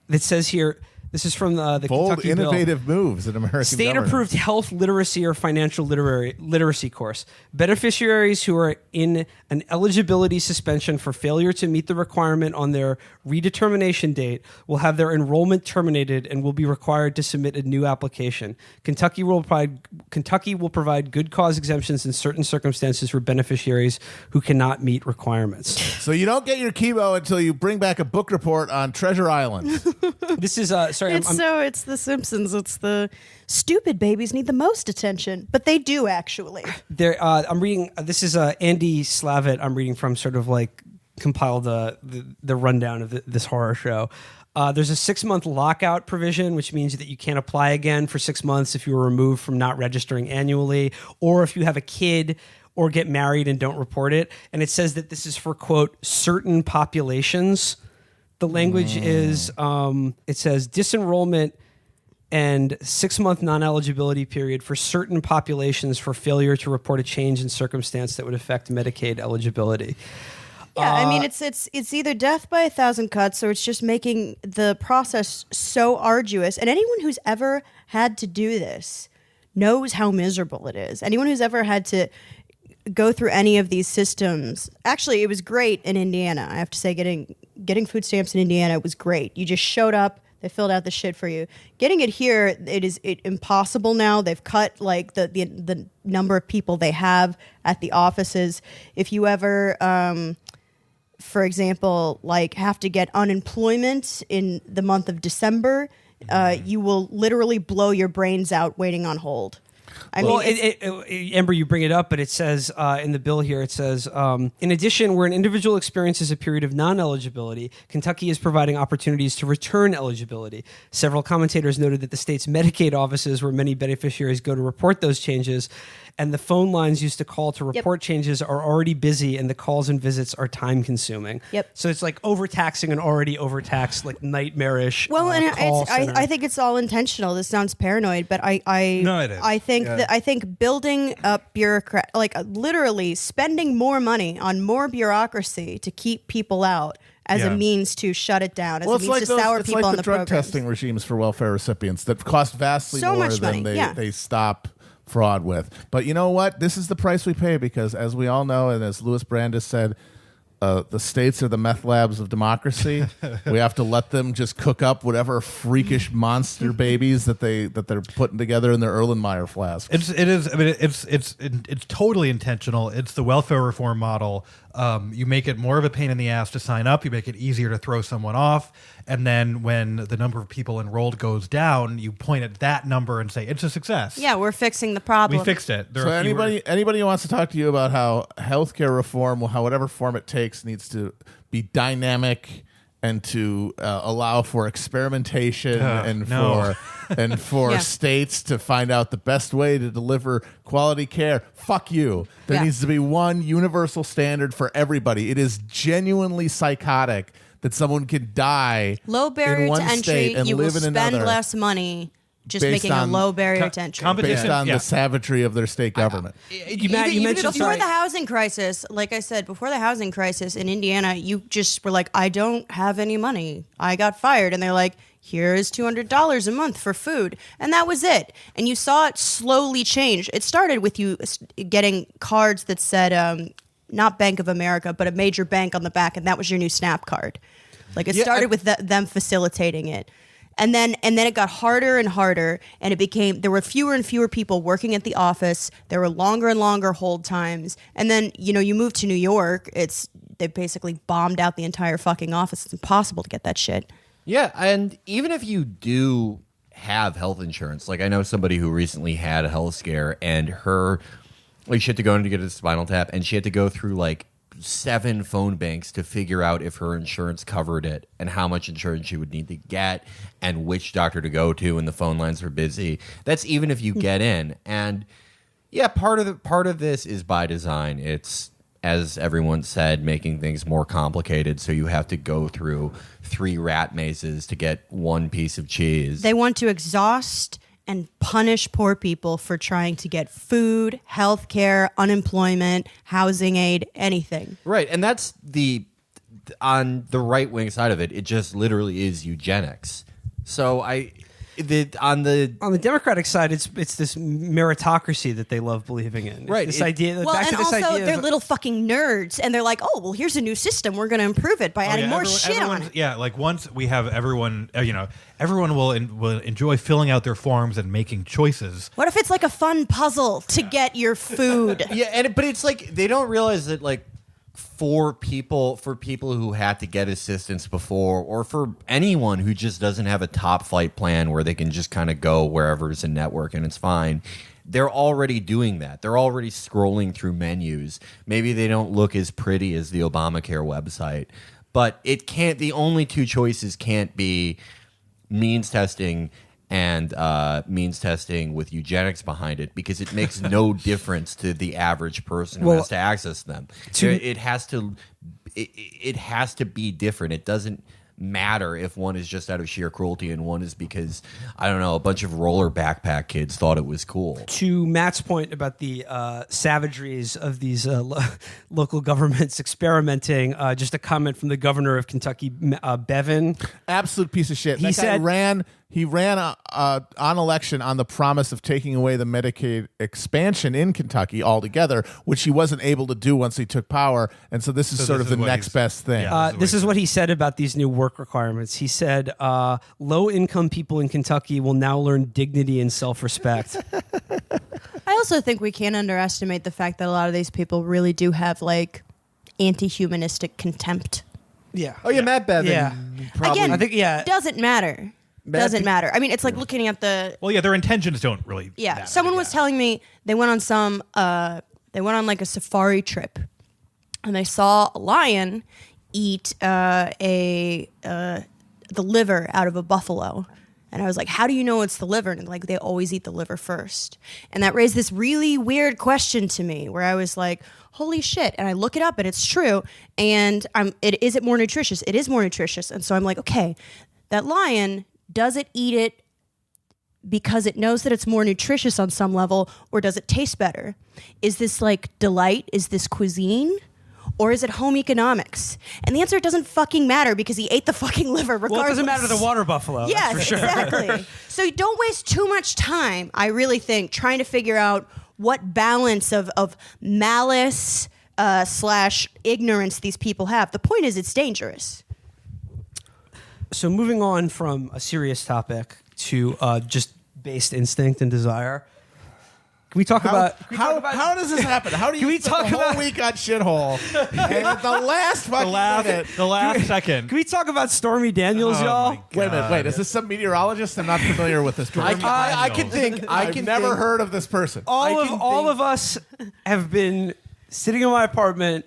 that says here. This is from the bold, Kentucky innovative bill. moves in American State-approved health literacy or financial literacy course. Beneficiaries who are in an eligibility suspension for failure to meet the requirement on their redetermination date will have their enrollment terminated and will be required to submit a new application. Kentucky will provide good cause exemptions in certain circumstances for beneficiaries who cannot meet requirements. So you don't get your chemo until you bring back a book report on Treasure Island. This is sorry. It's The Simpsons. It's the stupid babies need the most attention, but they do actually. I'm reading. This is Andy Slavitt. I'm reading from sort of like compiled the rundown of this horror show. There's a 6-month lockout provision, which means that you can't apply again for 6 months if you were removed from not registering annually, or if you have a kid or get married and don't report it. And it says that this is for, quote, certain populations. The language is, it says disenrollment and 6-month non-eligibility period for certain populations for failure to report a change in circumstance that would affect Medicaid eligibility. Yeah, I mean, it's either death by 1,000 cuts or it's just making the process so arduous. And anyone who's ever had to do this knows how miserable it is. Anyone who's ever had to go through any of these systems. Actually, it was great in Indiana. I have to say, getting food stamps in Indiana was great. You just showed up, they filled out the shit for you. Getting it here, it's impossible now. They've cut like the number of people they have at the offices. If you ever, for example, like have to get unemployment in the month of December, you will literally blow your brains out waiting on hold. Amber, you bring it up, but it says in the bill here, it says, in addition, where an individual experiences a period of non-eligibility, Kentucky is providing opportunities to return eligibility. Several commentators noted that the state's Medicaid offices, where many beneficiaries go to report those changes, and the phone lines used to call to report changes are already busy, and the calls and visits are time-consuming. Yep. So it's like overtaxing an already overtaxed, like nightmarish. Well, and call center. I think it's all intentional. This sounds paranoid, but No, it is. I think building up literally spending more money on more bureaucracy to keep people out as a means to shut it down, as a means to sour people on the drug programs. testing regimes for welfare recipients that cost vastly So more much than money, they stop fraud with. But you know what? This is the price we pay because, as we all know, and as Louis Brandeis said, the states are the meth labs of democracy. We have to let them just cook up whatever freakish monster babies that they're putting together in their Erlenmeyer flasks. It's totally intentional. It's the welfare reform model. You make it more of a pain in the ass to sign up. You make it easier to throw someone off. And then when the number of people enrolled goes down, you point at that number and say, it's a success. Yeah, we're fixing the problem. We fixed it. So anybody who wants to talk to you about how healthcare reform, whatever form it takes, needs to be dynamic and to allow for experimentation for states to find out the best way to deliver quality care. Fuck you. There needs to be one universal standard for everybody. It is genuinely psychotic that someone can die low barrier in one to entry. state and You will live in spend another less money just based making a on low barrier to entry. based on the savagery of their state government. You mentioned before the housing crisis, like I said, before the housing crisis in Indiana, you just were like, I don't have any money. I got fired. And they're like, here is $200 a month for food. And that was it. And you saw it slowly change. It started with you getting cards that said, not Bank of America, but a major bank on the back. And that was your new SNAP card. Like it started with them facilitating it. And then it got harder and harder, and there were fewer and fewer people working at the office. There were longer and longer hold times. And then, you move to New York, they basically bombed out the entire fucking office. It's impossible to get that shit. Yeah, and even if you do have health insurance, like I know somebody who recently had a health scare, and she had to go in to get a spinal tap, and she had to go through 7 phone banks to figure out if her insurance covered it and how much insurance she would need to get and which doctor to go to, and the phone lines were busy. That's even if you get in. And yeah, part of this is by design. It's, as everyone said, making things more complicated, so you have to go through 3 rat mazes to get one piece of cheese. They want to exhaust and punish poor people for trying to get food, health care, unemployment, housing aid, anything. Right, and that's on the right-wing side of it, it just literally is eugenics. So on the Democratic side, it's this meritocracy that they love believing in. It's right. This idea. Well, back and to this also idea they're of, little fucking nerds, and they're like, "Oh, well, here's a new system. We're going to improve it by adding more shit on it." Yeah, once we have everyone, everyone will enjoy filling out their forms and making choices. What if it's like a fun puzzle to get your food? Yeah, but it's like they don't realize that for people who had to get assistance before, or for anyone who just doesn't have a top flight plan where they can just kind of go wherever's a network and it's fine, they're already doing that. They're already scrolling through menus. Maybe they don't look as pretty as the Obamacare website, but the only 2 choices can't be means testing and means testing with eugenics behind it, because it makes no difference to the average person who has to access them. It has to be different. It doesn't matter if one is just out of sheer cruelty and one is because, I don't know, a bunch of roller backpack kids thought it was cool. To Matt's point about the savageries of these local governments experimenting, just a comment from the governor of Kentucky, Bevin. Absolute piece of shit. He said he ran on election on the promise of taking away the Medicaid expansion in Kentucky altogether, which he wasn't able to do once he took power. And so this is sort of the next best thing. Yeah, this is what he said about these new work requirements. He said, low-income people in Kentucky will now learn dignity and self-respect. I also think we can't underestimate the fact that a lot of these people really do have anti-humanistic contempt. Yeah. Oh yeah, Matt Bevin. Yeah. Probably. Again, I think, it doesn't matter. doesn't matter. I mean, it's like looking at the. Well, yeah, their intentions don't really. Yeah, matter, someone was telling me they went on like a safari trip, and they saw a lion eat the liver out of a buffalo. And I was like, how do you know it's the liver? And like, they always eat the liver first. And that raised this really weird question to me where I was like, holy shit. And I look it up and it's true. And is it more nutritious? It is more nutritious. And so I'm like, okay, that lion, does it eat it because it knows that it's more nutritious on some level, or does it taste better? Is this like delight? Is this cuisine? Or is it home economics? And the answer, it doesn't fucking matter because he ate the fucking liver regardless. Well, it doesn't matter to the water buffalo. Yes, that's for sure. exactly. So don't waste too much time, I really think, trying to figure out what balance of malice / ignorance these people have. The point is, it's dangerous. So moving on from a serious topic to just based instinct and desire. Can we talk about how does this happen? How do you spend the whole week on Shithole and at the last fucking minute? The last second. Can we talk about Stormy Daniels, y'all? Wait a minute. Wait, is this some meteorologist? I'm not familiar with this person. I've never heard of this person. All of us have been sitting in my apartment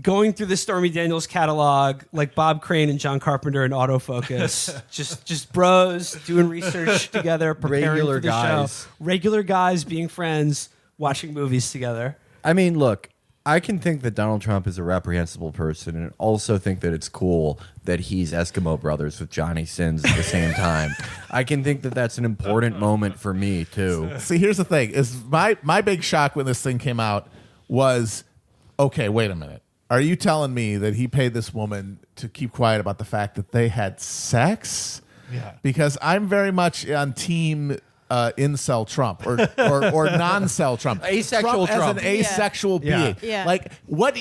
going through the Stormy Daniels catalog like Bob Crane and John Carpenter in autofocus. just bros doing research together, preparing Regular for the guys. show. Regular guys being friends, watching movies together. I mean, look, I can think that Donald Trump is a reprehensible person and also think that it's cool that he's Eskimo brothers with Johnny Sins at the same time. I can think that that's an important moment for me, too. See, here's the thing. Is my big shock when this thing came out was, okay, wait a minute. Are you telling me that he paid this woman to keep quiet about the fact that they had sex? Yeah. Because I'm very much on team incel Trump or non-cel Trump. Asexual Trump. As an asexual being. Yeah. Like what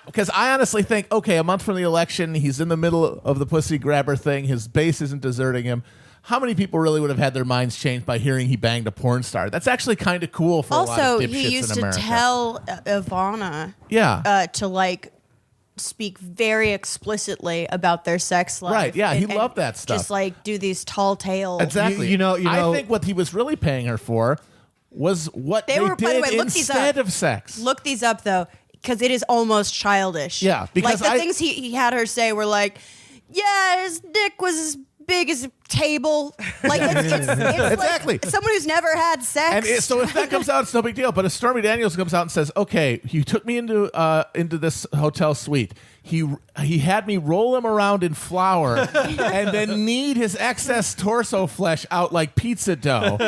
because I honestly think, okay, a month from the election, he's in the middle of the pussy grabber thing. His base isn't deserting him. How many people really would have had their minds changed by hearing he banged a porn star? That's actually kind of cool for a lot of dipshits in America. Also, he used to tell Ivana to like speak very explicitly about their sex life. Right, yeah, he loved that stuff. Just like do these tall tales. Exactly. You know, I think what he was really paying her for was what they were, did by the way, look instead these up. of sex. Look these up though, because it is almost childish. Yeah, because like the things he had her say were like, yeah, his dick was as big as a table. Like it's exactly. Like someone who's never had sex. And so if that comes out, it's no big deal. But if Stormy Daniels comes out and says, "Okay, you took me into this hotel suite. He had me roll him around in flour and then knead his excess torso flesh out like pizza dough."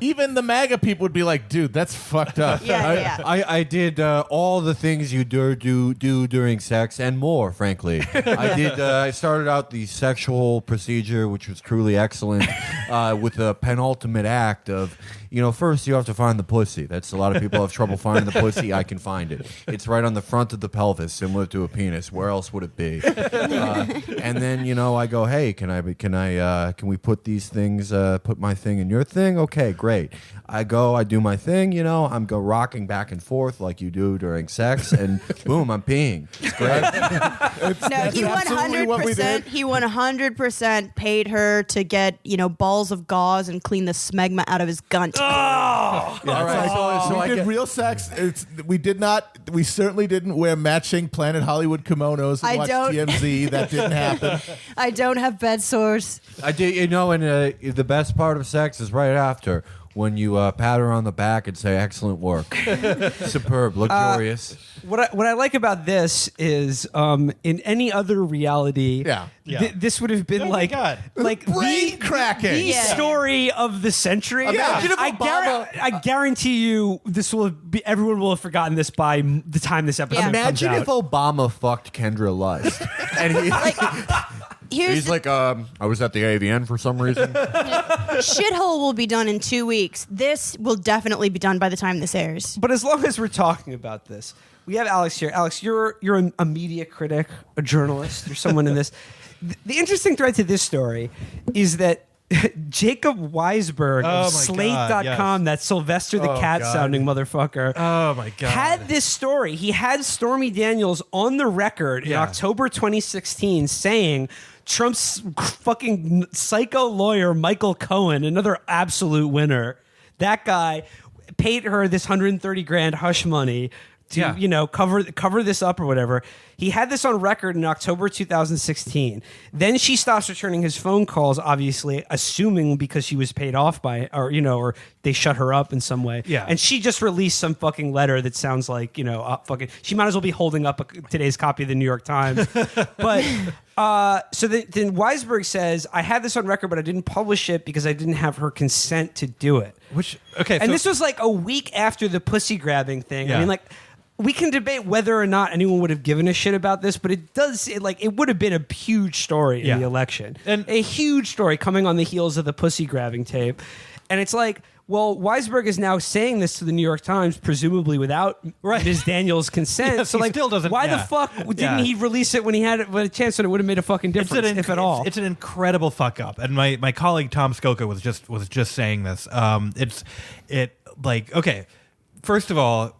Even the MAGA people would be like, "Dude, that's fucked up." Yeah. I did all the things you do during sex and more, frankly. I started out the sexual procedure, which was truly excellent, with the penultimate act of, first you have to find the pussy. That's a lot of people have trouble finding the pussy. I can find it. It's right on the front of the pelvis, similar to a penis. Where else would it be? And then, I go, hey, can we put these things, put my thing in your thing? Okay, great. I do my thing, I'm rocking back and forth like you do during sex, and boom, I'm peeing. It's great. No, he 100%. He 100% paid her to get balls of gauze and clean the smegma out of his gunt. All right. So we did real sex. We certainly didn't wear matching Planet Hollywood kimonos and watch TMZ. That didn't happen. I don't have bed sores. I did, and the best part of sex is right after, when you pat her on the back and say, "Excellent work, superb, luxurious." What I like about this is, in any other reality, this would have been brain cracking, the story of the century. Imagine if I guarantee you, everyone will have forgotten this by the time this episode comes out. Imagine if Obama fucked Kendra Lust, and he's like, I was at the AVN for some reason. Shithole will be done in 2 weeks. This will definitely be done by the time this airs. But as long as we're talking about this, we have Alex here. Alex, you're a media critic, a journalist. You're someone in this. The interesting thread to this story is that Jacob Weisberg of Slate.com, that Sylvester the Cat sounding motherfucker, had this story. He had Stormy Daniels on the record in October 2016 saying, Trump's fucking psycho lawyer, Michael Cohen, another absolute winner. That guy paid her this $130,000 hush money to cover this up or whatever. He had this on record in October 2016. Then she stops returning his phone calls, obviously, assuming because she was paid off by, or they shut her up in some way. Yeah. And she just released some fucking letter that sounds like, fucking. She might as well be holding up today's copy of the New York Times. But so then Weisberg says, I had this on record, but I didn't publish it because I didn't have her consent to do it. And this was like a week after the pussy grabbing thing. Yeah. I mean, we can debate whether or not anyone would have given a shit about this, but it would have been a huge story in the election. And a huge story coming on the heels of the pussy grabbing tape. And it's like, well, Weisberg is now saying this to the New York Times, presumably without Ms. Daniels' consent. Yes, so, he still doesn't. Why the fuck didn't he release it when he had a chance and it would have made a fucking difference, if at all? It's an incredible fuck up. And my colleague Tom Skoka was just saying this. Okay, first of all,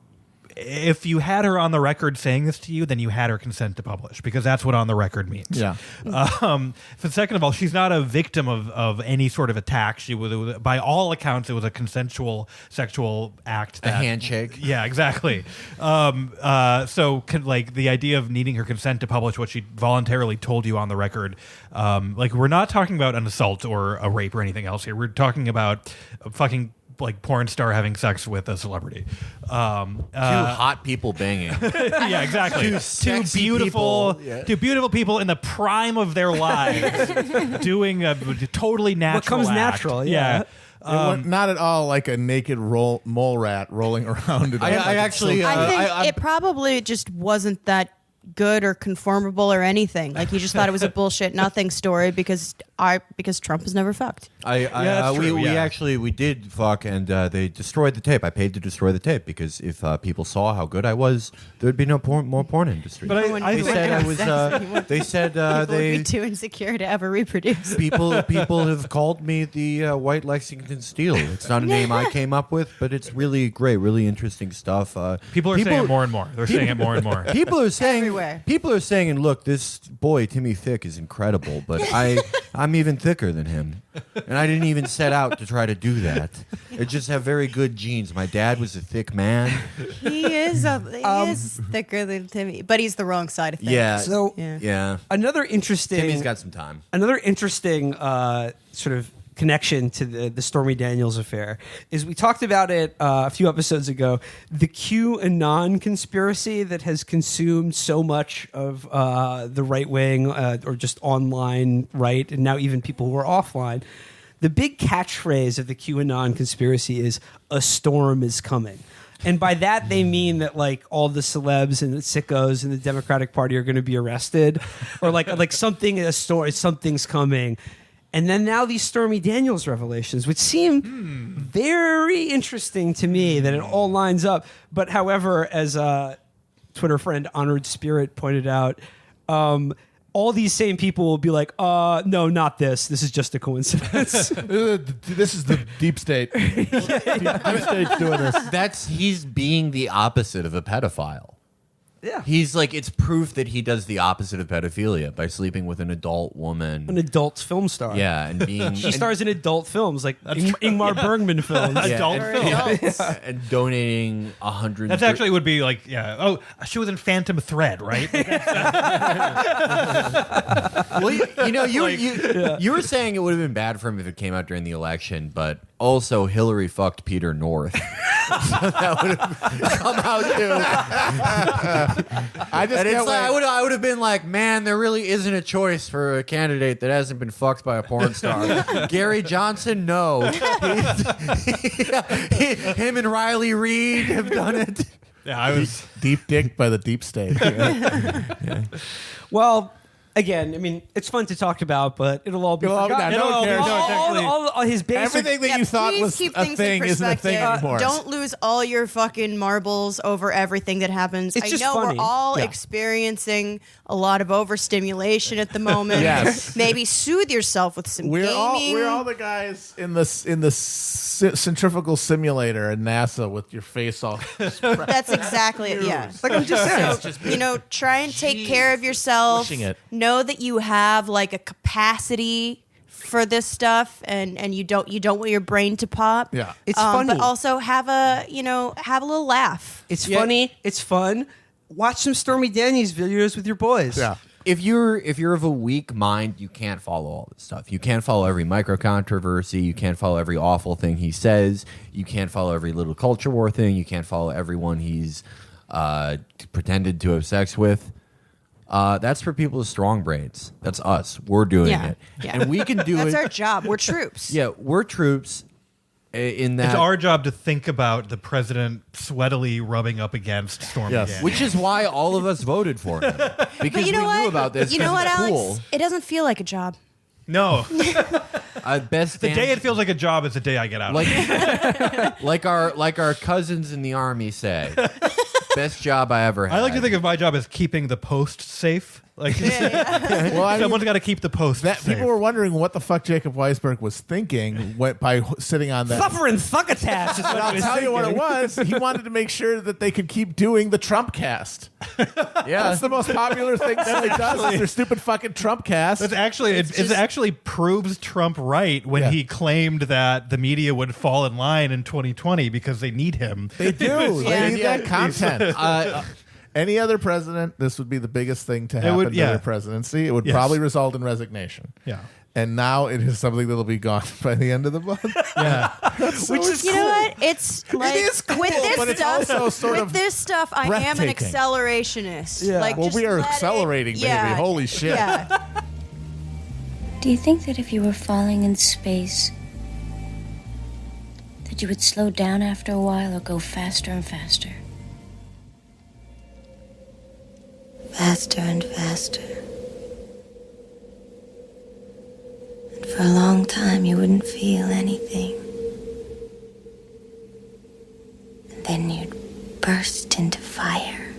if you had her on the record saying this to you, then you had her consent to publish, because that's what on the record means. Yeah. So second of all, she's not a victim of any sort of attack. She was, by all accounts, it was a consensual sexual act. A handshake. Yeah, exactly. The idea of needing her consent to publish what she voluntarily told you on the record, we're not talking about an assault or a rape or anything else here. We're talking about a fucking porn star having sex with a celebrity. Two hot people banging. Yeah, exactly. Two beautiful people in the prime of their lives doing a totally natural What comes act. natural, yeah. Not at all like a naked mole rat rolling around. I think it probably just wasn't that good or conformable or anything. Like, he just thought it was a bullshit nothing story because Trump has never fucked. We did fuck, and they destroyed the tape. I paid to destroy the tape because if people saw how good I was, there'd be more porn industry. But they said I was. They said would be too insecure to ever reproduce. People have called me the White Lexington Steel. It's not a name I came up with, but it's really great, really interesting stuff. People are saying it more and more. They're saying it more and more. People are saying Everywhere. People are saying, and look, this boy Timmy Thick is incredible, but I'm even thicker than him, and I didn't even set out to try to do that. I just have very good genes. My dad was a thick man. He is thicker than Timmy, but he's the wrong side of things. Yeah. So yeah. Another interesting. Timmy's got some time. Another interesting sort of connection to the Stormy Daniels affair is we talked about it a few episodes ago. The QAnon conspiracy that has consumed so much of the right wing or just online right, and now even people who are offline. The big catchphrase of the QAnon conspiracy is "a storm is coming." And by that, they mean that all the celebs and the sickos in the Democratic Party are going to be arrested, or something's coming. And then now these Stormy Daniels revelations, which seem very interesting to me, that it all lines up. But however, as Twitter friend Honored Spirit pointed out, all these same people will be like, no, not this. This is just a coincidence. This is the deep state. Deep state's doing this. He's being the opposite of a pedophile. Yeah. He's it's proof that he does the opposite of pedophilia by sleeping with an adult woman. An adult film star. Yeah, and being... She stars in adult films, like Ingmar Bergman films. Adult films. And donating 100... That actually would be oh, she was in Phantom Thread, right? Well, you were saying it would have been bad for him if it came out during the election, but also Hillary fucked Peter North. So that would have come out too. I would have been like, man, there really isn't a choice for a candidate that hasn't been fucked by a porn star. Gary Johnson, no. Him and Riley Reid have done it. Yeah, I was deep dick by the deep state. Yeah. Well, again, I mean, it's fun to talk about, but it'll all be forgotten. No one cares. All his basic... Everything that you thought was a thing isn't a thing anymore. Don't lose all your fucking marbles over everything that happens. It's I just know funny. We're all experiencing a lot of overstimulation at the moment. Yes. Maybe soothe yourself with some We're gaming. all the guys in the centrifugal simulator at NASA with your face all. That's exactly it. Yeah. Like I'm just saying. So, try and take care of yourself. Pushing it. know that you have like a capacity for this stuff, and you don't want your brain to pop. Yeah. It's funny. But also have a little laugh. It's funny. It's fun. Watch some Stormy Daniels videos with your boys. Yeah. If you're of a weak mind, you can't follow all this stuff. You can't follow every micro controversy. You can't follow every awful thing he says. You can't follow every little culture war thing. You can't follow everyone he's pretended to have sex with. That's for people with strong brains. That's us. We're doing it, and we can do it. That's our job. We're troops. Yeah, we're troops. In that, It's our job to think about the president sweatily rubbing up against Stormy Daniels. which is why all of us voted for him, because But you know we what? knew about this. You know 'cause what, it's Alex? cool. It doesn't feel like a job. No. Best The day it feels like a job is the day I get out. like our cousins in the army say. Best job I ever had. I like to think of my job as keeping the post safe. Like Well, I mean, someone's got to keep the post that safe. people were wondering what the fuck Jacob Weisberg was thinking by sitting on that. Suffering succotash is what I'll he was tell you what it thinking. was. He wanted to make sure that they could keep doing the Trump cast. Yeah, That's the most popular thing Silly does. Is their stupid fucking Trump cast. That's actually it actually proves Trump right when Yeah. he claimed that the media would fall in line in 2020 because they need him. They do. They need that content. Uh, Any other president, this would be the biggest thing to happen would- to yeah. their presidency. It would Yes. probably result in resignation. Yeah. And now it is something that'll be gone by the end of the month. Yeah. Which is You know what? It's like is cool, with this but it's stuff. also sort with of this stuff, I am an breathtaking. accelerationist. Yeah. Like, Well, just we are let it- accelerating, baby. yeah, Holy shit. Yeah. Do you think that if you were falling in space, that you would slow down after a while or go faster and faster? Faster and faster. And for a long time, you wouldn't feel anything. And then you'd burst into fire.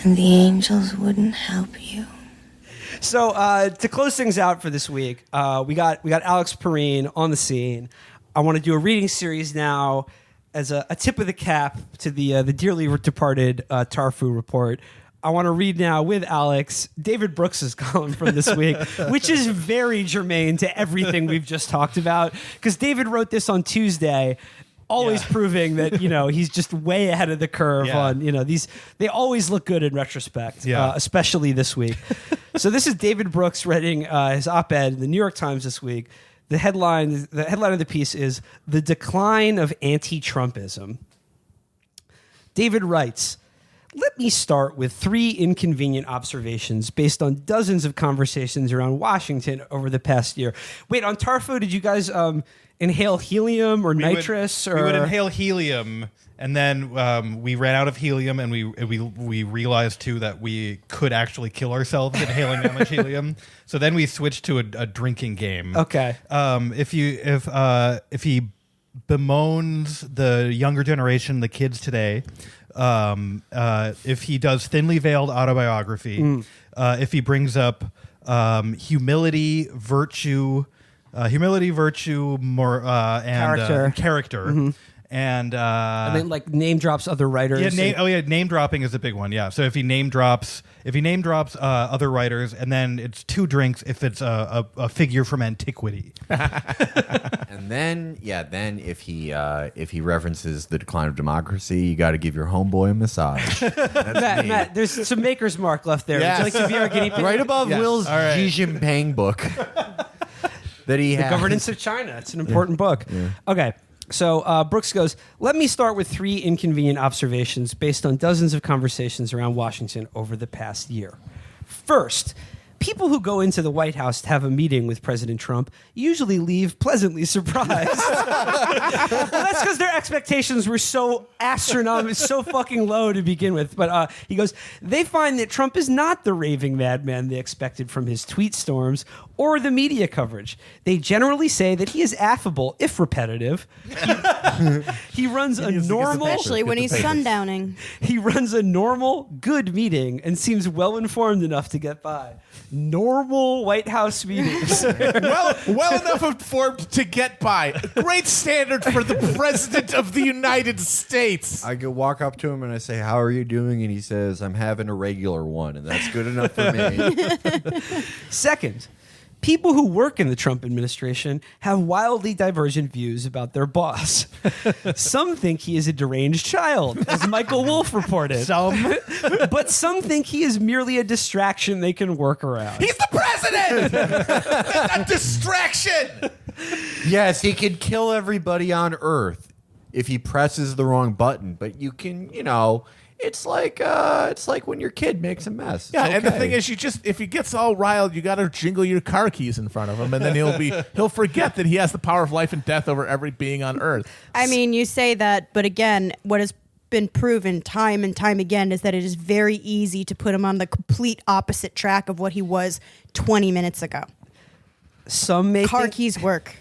And the angels wouldn't help you. So to close things out for this week, we got Alex Pareene on the scene. I want to do a reading series now as a tip of the cap to the dearly departed Tarfu Report. I want to read now with Alex David Brooks' column from this week, which is very germane to everything we've just talked about, because David wrote this on Tuesday. Always proving that he's just way ahead of the curve on these. They always look good in retrospect, especially this week. So this is David Brooks writing his op-ed in the New York Times this week. The headline of the piece is "The Decline of Anti-Trumpism." David writes, "Let me start with 3 inconvenient observations based on dozens of conversations around Washington over the past year." Wait, on Tarfu, did you guys inhale helium or nitrous? We would inhale helium, and then we ran out of helium, and we realized too that we could actually kill ourselves inhaling that much helium. So then we switched to a drinking game. Okay. If he bemoans the younger generation, the kids today, if he does thinly veiled autobiography, if he brings up humility, virtue, more and character, and then like name drops other writers. Name dropping is a big one. Yeah, so if he name drops other writers, and then it's 2 drinks if it's a figure from antiquity. and then if he references the decline of democracy, you got to give your homeboy a massage. That's me. Matt, there's some maker's mark left there. Yes. Would you like to be our guinea pig? Right above Will's Xi Jinping book that he The has. Governance of China. It's an important book. Okay. So Brooks goes, "Let me start with 3 inconvenient observations based on dozens of conversations around Washington over the past year. First, people who go into the White House to have a meeting with President Trump usually leave pleasantly surprised." Well, that's because their expectations were so astronomical, so fucking low to begin with. But he goes, "They find that Trump is not the raving madman they expected from his tweet storms or the media coverage. They generally say that he is affable, if repetitive. He runs a normal... Especially when he's sundowning. He runs a normal, good meeting and seems well-informed enough to get by. normal White House meetings. well enough informed to get by. A great standard for the President of the United States. I go walk up to him and I say, "How are you doing?" And he says, "I'm having a regular one," and that's good enough for me. Second, people who work in the Trump administration have wildly divergent views about their boss. Some think he is a deranged child, as Michael Wolff reported. But some think he is merely a distraction they can work around. He's the president! A distraction! Yes, he could kill everybody on Earth if he presses the wrong button, but you can, it's like when your kid makes a mess. Yeah, It's and the okay. thing is, if he gets all riled, you got to jingle your car keys in front of him, and then he'll forget that he has the power of life and death over every being on Earth. I mean, you say that, but again, what has been proven time and time again is that it is very easy to put him on the complete opposite track of what he was 20 minutes ago. Some may Car think, keys work.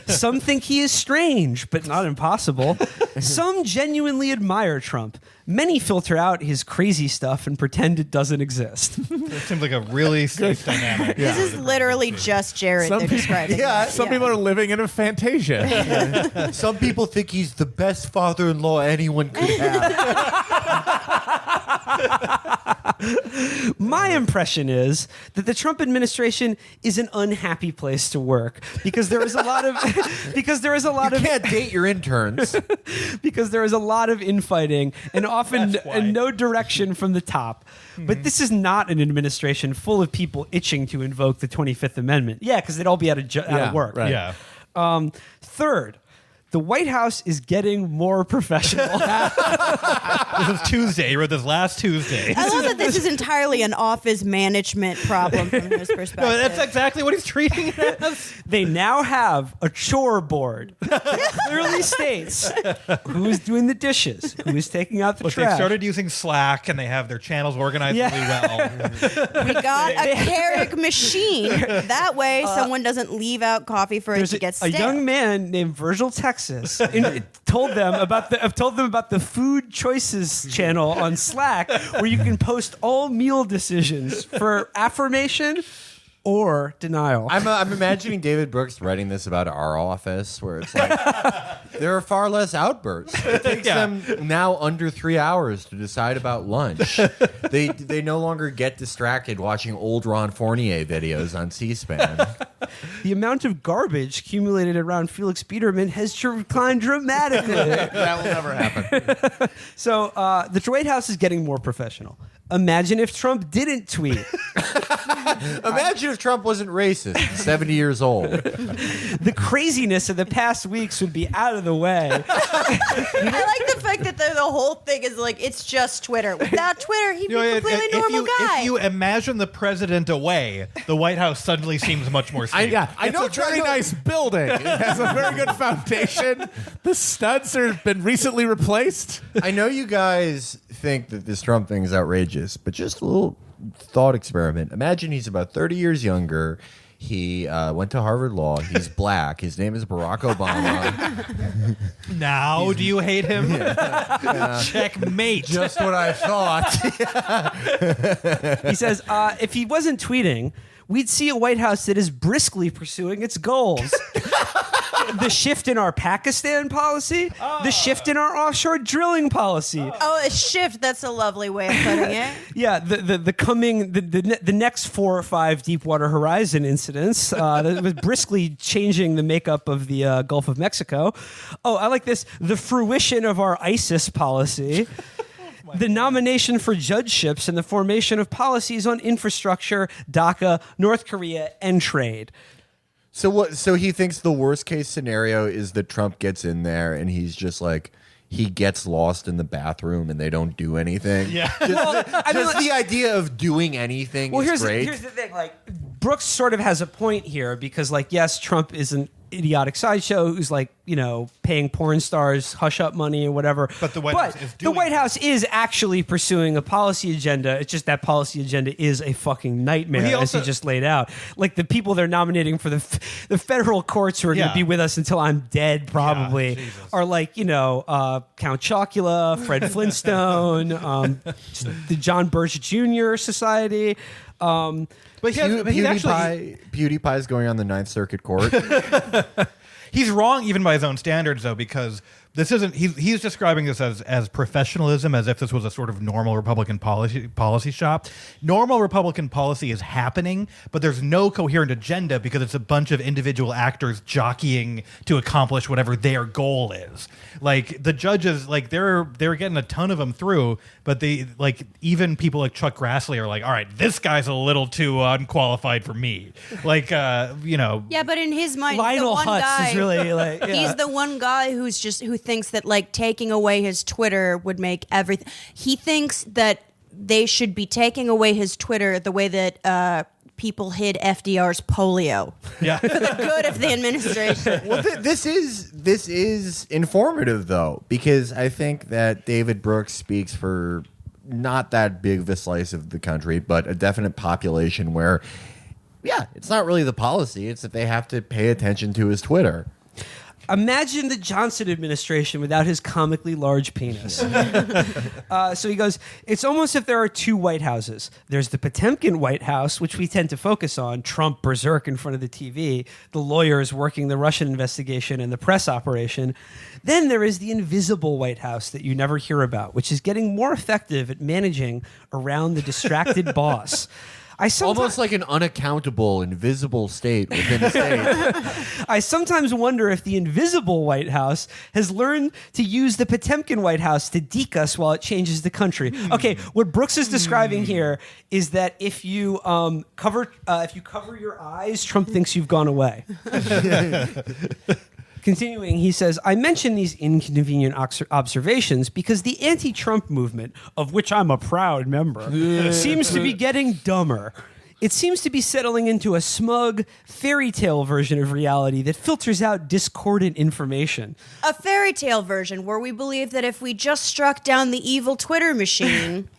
Some think he is strange, but not impossible. Some genuinely admire Trump. Many filter out his crazy stuff and pretend it doesn't exist. It seems like a really safe dynamic. This is literally just Jared they're describing. Some people are living in a fantasia. Some people think he's the best father-in-law anyone could have. My impression is that the Trump administration is an unhappy place to work because there is a lot of You can't date your interns. because there is a lot of infighting and often and no direction from the top. But this is not an administration full of people itching to invoke the 25th Amendment. Yeah, because they'd all be out of work. Right. Yeah. Third, the White House is getting more professional. This is Tuesday. You wrote this last Tuesday. I love that this is entirely an office management problem from his perspective. No, that's exactly what he's treating it as. They now have a chore board. Clearly states who is doing the dishes, who is taking out the Look, trash. they've started using Slack and they have their channels organized really well. We got a Keurig machine. That way, someone doesn't leave out coffee for it There's to get a stale. young man named Virgil Texas told them about the food choices channel on Slack where you can post all meal decisions for affirmation or denial. I'm imagining David Brooks writing this about our office, where it's like there are far less outbursts. It takes them now under 3 hours to decide about lunch. They no longer get distracted watching old Ron Fournier videos on C-SPAN. The amount of garbage accumulated around Felix Biederman has declined dramatically. That will never happen. So the White House is getting more professional. Imagine if Trump didn't tweet. Imagine if Trump wasn't racist, 70 years old. The craziness of the past weeks would be out of the way. I like the fact that the whole thing is like, it's just Twitter. Without Twitter, he'd be a completely normal guy. If you imagine the president away, the White House suddenly seems much more safe. I know it's a very nice building. It has a very good foundation. The studs have been recently replaced. I know you guys think that this Trump thing is outrageous, but just a little thought experiment. Imagine he's about 30 years younger. He went to Harvard Law. He's black. His name is Barack Obama. Now, do you hate him? Checkmate. Just what I thought. He says, if he wasn't tweeting, we'd see a White House that is briskly pursuing its goals. The shift in our Pakistan policy, the shift in our offshore drilling policy. Oh, a shift. That's a lovely way of putting it. Yeah, the next 4 or 5 Deepwater Horizon incidents that was briskly changing the makeup of the Gulf of Mexico. Oh, I like this. The fruition of our ISIS policy. The nomination for judgeships and the formation of policies on infrastructure, DACA, North Korea, and trade. So what? So he thinks the worst case scenario is that Trump gets in there and he's just like, he gets lost in the bathroom and they don't do anything. Yeah. Just the idea of doing anything is great. Here's the thing. Like, Brooks sort of has a point here because, like, yes, Trump is an idiotic sideshow who's like, paying porn stars hush up money and whatever. But the White House is doing the White House is actually pursuing a policy agenda. It's just that policy agenda is a fucking nightmare, as he just laid out. Like, the people they're nominating for the federal courts who are going to be with us until I'm dead, probably, are like, Count Chocula, Fred Flintstone, the John Birch Jr. Society. But he's actually PewDiePie's going on the Ninth Circuit Court. he's wrong even by his own standards, though, because this isn't. He's describing this as professionalism, as if this was a sort of normal Republican policy shop. Normal Republican policy is happening, but there's no coherent agenda because it's a bunch of individual actors jockeying to accomplish whatever their goal is. Like the judges, like they're getting a ton of them through, but they like even people like Chuck Grassley are like, all right, this guy's a little too unqualified for me. Like Yeah, but in his mind, Lionel the one Hutz guy, is really like he's the one guy who thinks that like taking away his Twitter would make everything. He thinks that they should be taking away his Twitter the way that people hid FDR's polio. Yeah. For the good of the administration. Well, this is informative though, because I think that David Brook speaks for not that big of a slice of the country, but a definite population where, yeah, it's not really the policy; it's that they have to pay attention to his Twitter. Imagine the Johnson administration without his comically large penis. So he goes, it's almost if there are two White Houses. There's the Potemkin White House, which we tend to focus on, Trump berserk in front of the TV, the lawyers working the Russian investigation and the press operation. Then there is the invisible White House that you never hear about, which is getting more effective at managing around the distracted boss. Almost like an unaccountable, invisible state within a state. I sometimes wonder if the invisible White House has learned to use the Potemkin White House to deke us while it changes the country. Okay, what Brooks is describing here is that if you cover your eyes, Trump thinks you've gone away. Continuing, he says, I mention these inconvenient observations because the anti-Trump movement, of which I'm a proud member, seems to be getting dumber. It seems to be settling into a smug, fairy tale version of reality that filters out discordant information. A fairy tale version where we believe that if we just struck down the evil Twitter machine...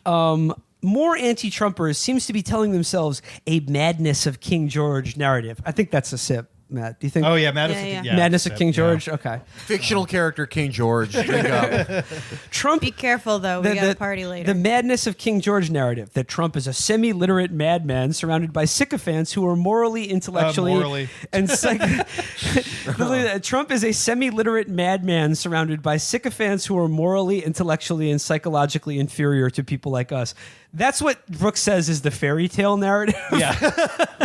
More anti-Trumpers seems to be telling themselves a madness of King George narrative. I think that's a sip. Matt, do you think? Oh yeah, Madness of King George. Yeah. Okay, fictional character King George. Drink up. Trump. Be careful though. We got a party later. The madness of King George narrative that Trump is a semi-literate madman surrounded by sycophants who are morally, intellectually, and Trump is a semi-literate madman surrounded by sycophants who are morally, intellectually, and psychologically inferior to people like us. That's what Brooks says is the fairy tale narrative. Yeah.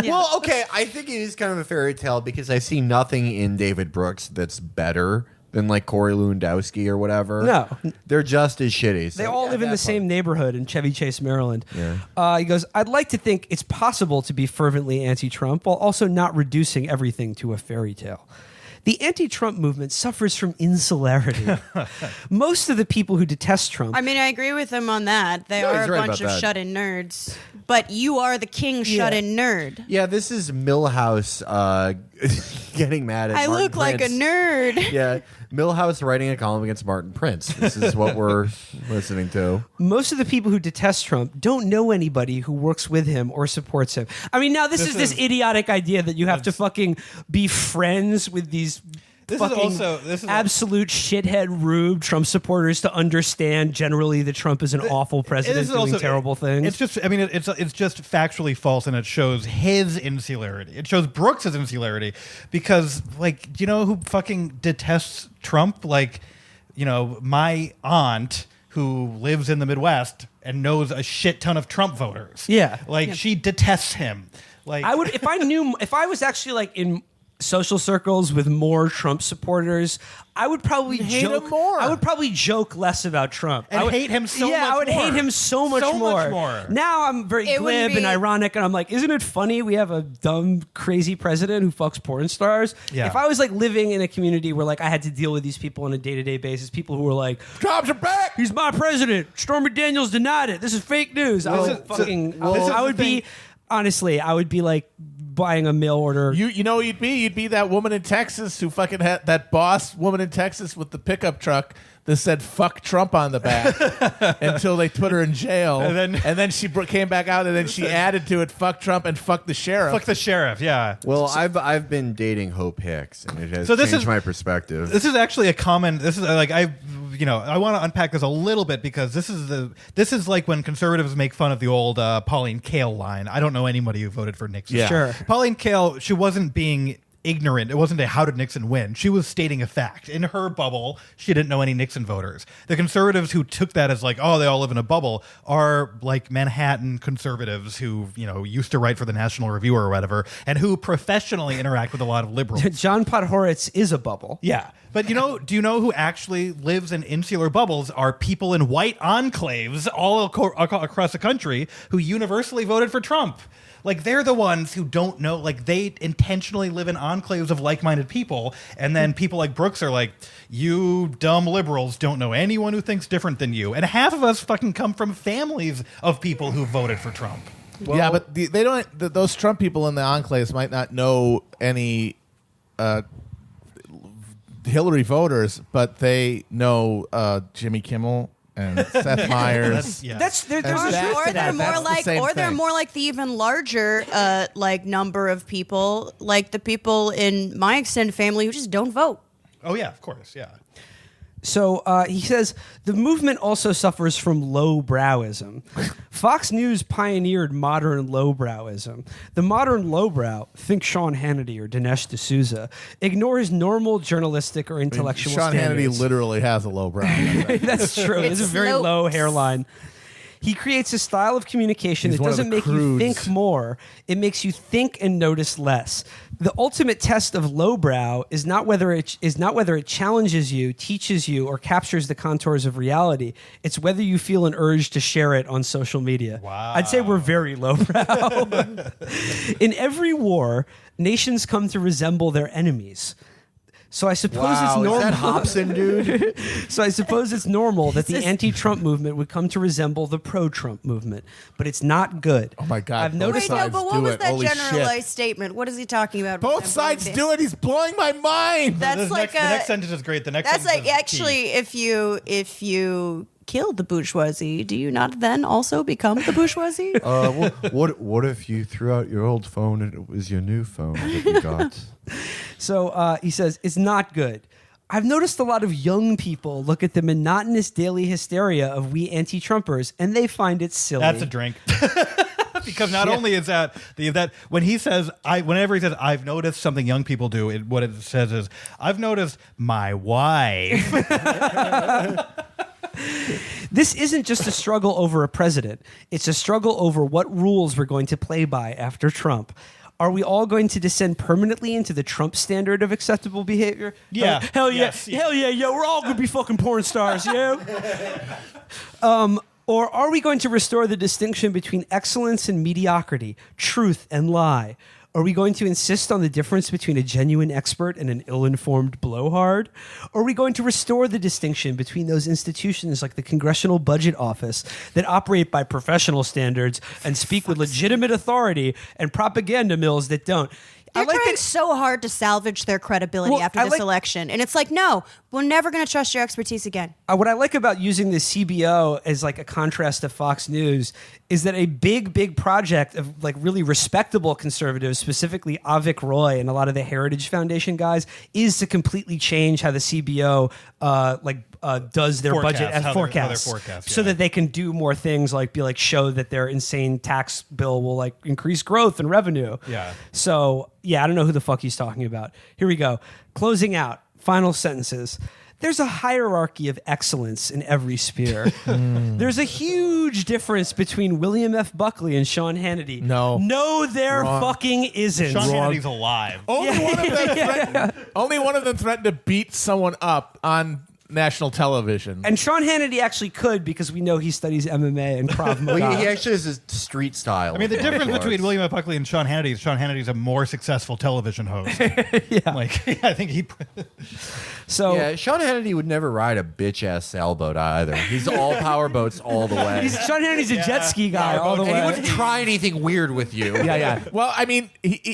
Well, okay, I think it is kind of a fairy tale because I see nothing in David Brooks that's better than like Corey Lewandowski or whatever. No. They're just as shitty. So they all live in the same neighborhood in Chevy Chase, Maryland. Yeah. He goes, I'd like to think it's possible to be fervently anti-Trump while also not reducing everything to a fairy tale. The anti-Trump movement suffers from insularity. Most of the people who detest Trump... I mean, I agree with him on that. They are a bunch of shut-in nerds. But you are the king shut-in nerd. Yeah, this is Milhouse getting mad at I Martin look like a Prince. nerd. Yeah, Milhouse writing a column against Martin Prince. This is what we're listening to. Most of the people who detest Trump don't know anybody who works with him or supports him. I mean, now this is this idiotic idea that you have to fucking be friends with these absolute shithead rube Trump supporters to understand generally that Trump is an awful president doing terrible things. It's just, I mean, it's just factually false, and it shows his insularity. It shows Brooks's insularity because, like, do you know who fucking detests Trump? Like, you know, my aunt who lives in the Midwest and knows a shit ton of Trump voters. Yeah, like she detests him. Like I would, if I was actually like in social circles with more Trump supporters, I would probably hate joke him more. I would probably joke less about Trump. And I would hate him so much I would more. hate him so much more. Now I'm very glib and ironic, and I'm like, isn't it funny we have a dumb, crazy president who fucks porn stars? Yeah. If I was like living in a community where like I had to deal with these people on a day-to-day basis, people who were like, Trump's back! He's my president. Stormy Daniels denied it. This is fake news. I would be like buying a mail order. You know who you'd be? You'd be that woman in Texas who fucking had that boss woman in Texas with the pickup truck that said "fuck Trump" on the back until they put her in jail, And then she came back out, and then she added to it "fuck Trump" and "fuck the sheriff." Fuck the sheriff, yeah. Well, I've been dating Hope Hicks, and it has So this changed is- my perspective. This is actually a common. This is like I want to unpack this a little bit because this is like when conservatives make fun of the old Pauline Kael line. I don't know anybody who voted for Nixon. Yeah. Sure. Pauline Kael, she wasn't being ignorant. It wasn't a how did Nixon win. She was stating a fact. In her bubble, she didn't know any Nixon voters. The conservatives who took that as like, oh, they all live in a bubble are like Manhattan conservatives who, used to write for the National Review or whatever, and who professionally interact with a lot of liberals. John Podhoretz is a bubble. Yeah. But do you know who actually lives in insular bubbles are people in white enclaves all across the country who universally voted for Trump. Like, they're the ones who don't know, like, they intentionally live in enclaves of like-minded people, and then people like Brooks are like, you dumb liberals don't know anyone who thinks different than you. And half of us fucking come from families of people who voted for Trump. Yeah, but they don't. Those Trump people in the enclaves might not know any Hillary voters, but they know Jimmy Kimmel and Seth Meyers. There's a That's- truth to They're that. more like, same or they're thing. more like the even larger, like number of people, like the people in my extended family who just don't vote. Oh, yeah, of course, yeah. So he says the movement also suffers from lowbrowism. Fox News pioneered modern lowbrowism. The modern lowbrow, think Sean Hannity or Dinesh D'Souza, ignores normal journalistic or intellectual Sean standards. Hannity literally has a low brow. That's true. It's a very slopes. low hairline. He creates a style of communication He's that one of doesn't the make you crudes. think more. It makes you think and notice less. The ultimate test of lowbrow is not whether it challenges you, teaches you, or captures the contours of reality. It's whether you feel an urge to share it on social media. Wow. I'd say we're very lowbrow. In every war, nations come to resemble their enemies. So I suppose it's normal. Is that Hobson, dude? So I suppose it's normal that the anti-Trump movement would come to resemble the pro-Trump movement, but it's not good. Oh my God, I've both noticed. Wait, no, sides but what do was it. that Holy generalized shit. statement? What is he talking about? Both sides do it. He's blowing my mind. That's The like next sentence is great. The next That's sentence like is actually, key. if you killed the bourgeoisie, do you not then also become the bourgeoisie? What if you threw out your old phone and it was your new phone that you got? So he says it's not good. I've noticed a lot of young people look at the monotonous daily hysteria of we anti-Trumpers, and they find it silly. That's a drink. Because not only is that when he says whenever he says I've noticed something young people do, what it says is I've noticed my wife. This isn't just a struggle over a president. It's a struggle over what rules we're going to play by after Trump. Are we all going to descend permanently into the Trump standard of acceptable behavior? Yeah. Hell yeah. Yes. Hell yeah, yo. We're all going to be fucking porn stars, yo. Or are we going to restore the distinction between excellence and mediocrity, truth and lie? Are we going to insist on the difference between a genuine expert and an ill-informed blowhard? Or are we going to restore the distinction between those institutions like the Congressional Budget Office that operate by professional standards and speak with legitimate authority and propaganda mills that don't? They're trying that- so hard to salvage their credibility Well, after I this like- election. And it's like, no, we're never going to trust your expertise again. What I like about using the CBO as like a contrast to Fox News is that a big project of like really respectable conservatives, specifically Avik Roy and a lot of the Heritage Foundation guys, is to completely change how the CBO does their Forecast, budget as how their forecasts, forecast, so yeah. that they can do more things like show that their insane tax bill will like increase growth and revenue. Yeah. So yeah, I don't know who the fuck he's talking about. Here we go. Closing out. Final sentences. There's a hierarchy of excellence in every sphere. There's a huge difference between William F. Buckley and Sean Hannity. No, there fucking isn't. Sean Hannity's alive. Only one of them threatened to beat someone up on national television. And Sean Hannity actually could because we know he studies MMA and Krav Maga. Well, he actually has a street style. I mean, the difference between William F. Buckley and Sean Hannity is Sean Hannity's a more successful television host. Yeah. Like, I think he. So Yeah, Sean Hannity would never ride a bitch-ass sailboat either. He's all power boats all the way. Sean Hannity's a jet ski guy all the And he way. wouldn't try anything weird with you. Yeah. Well, I mean,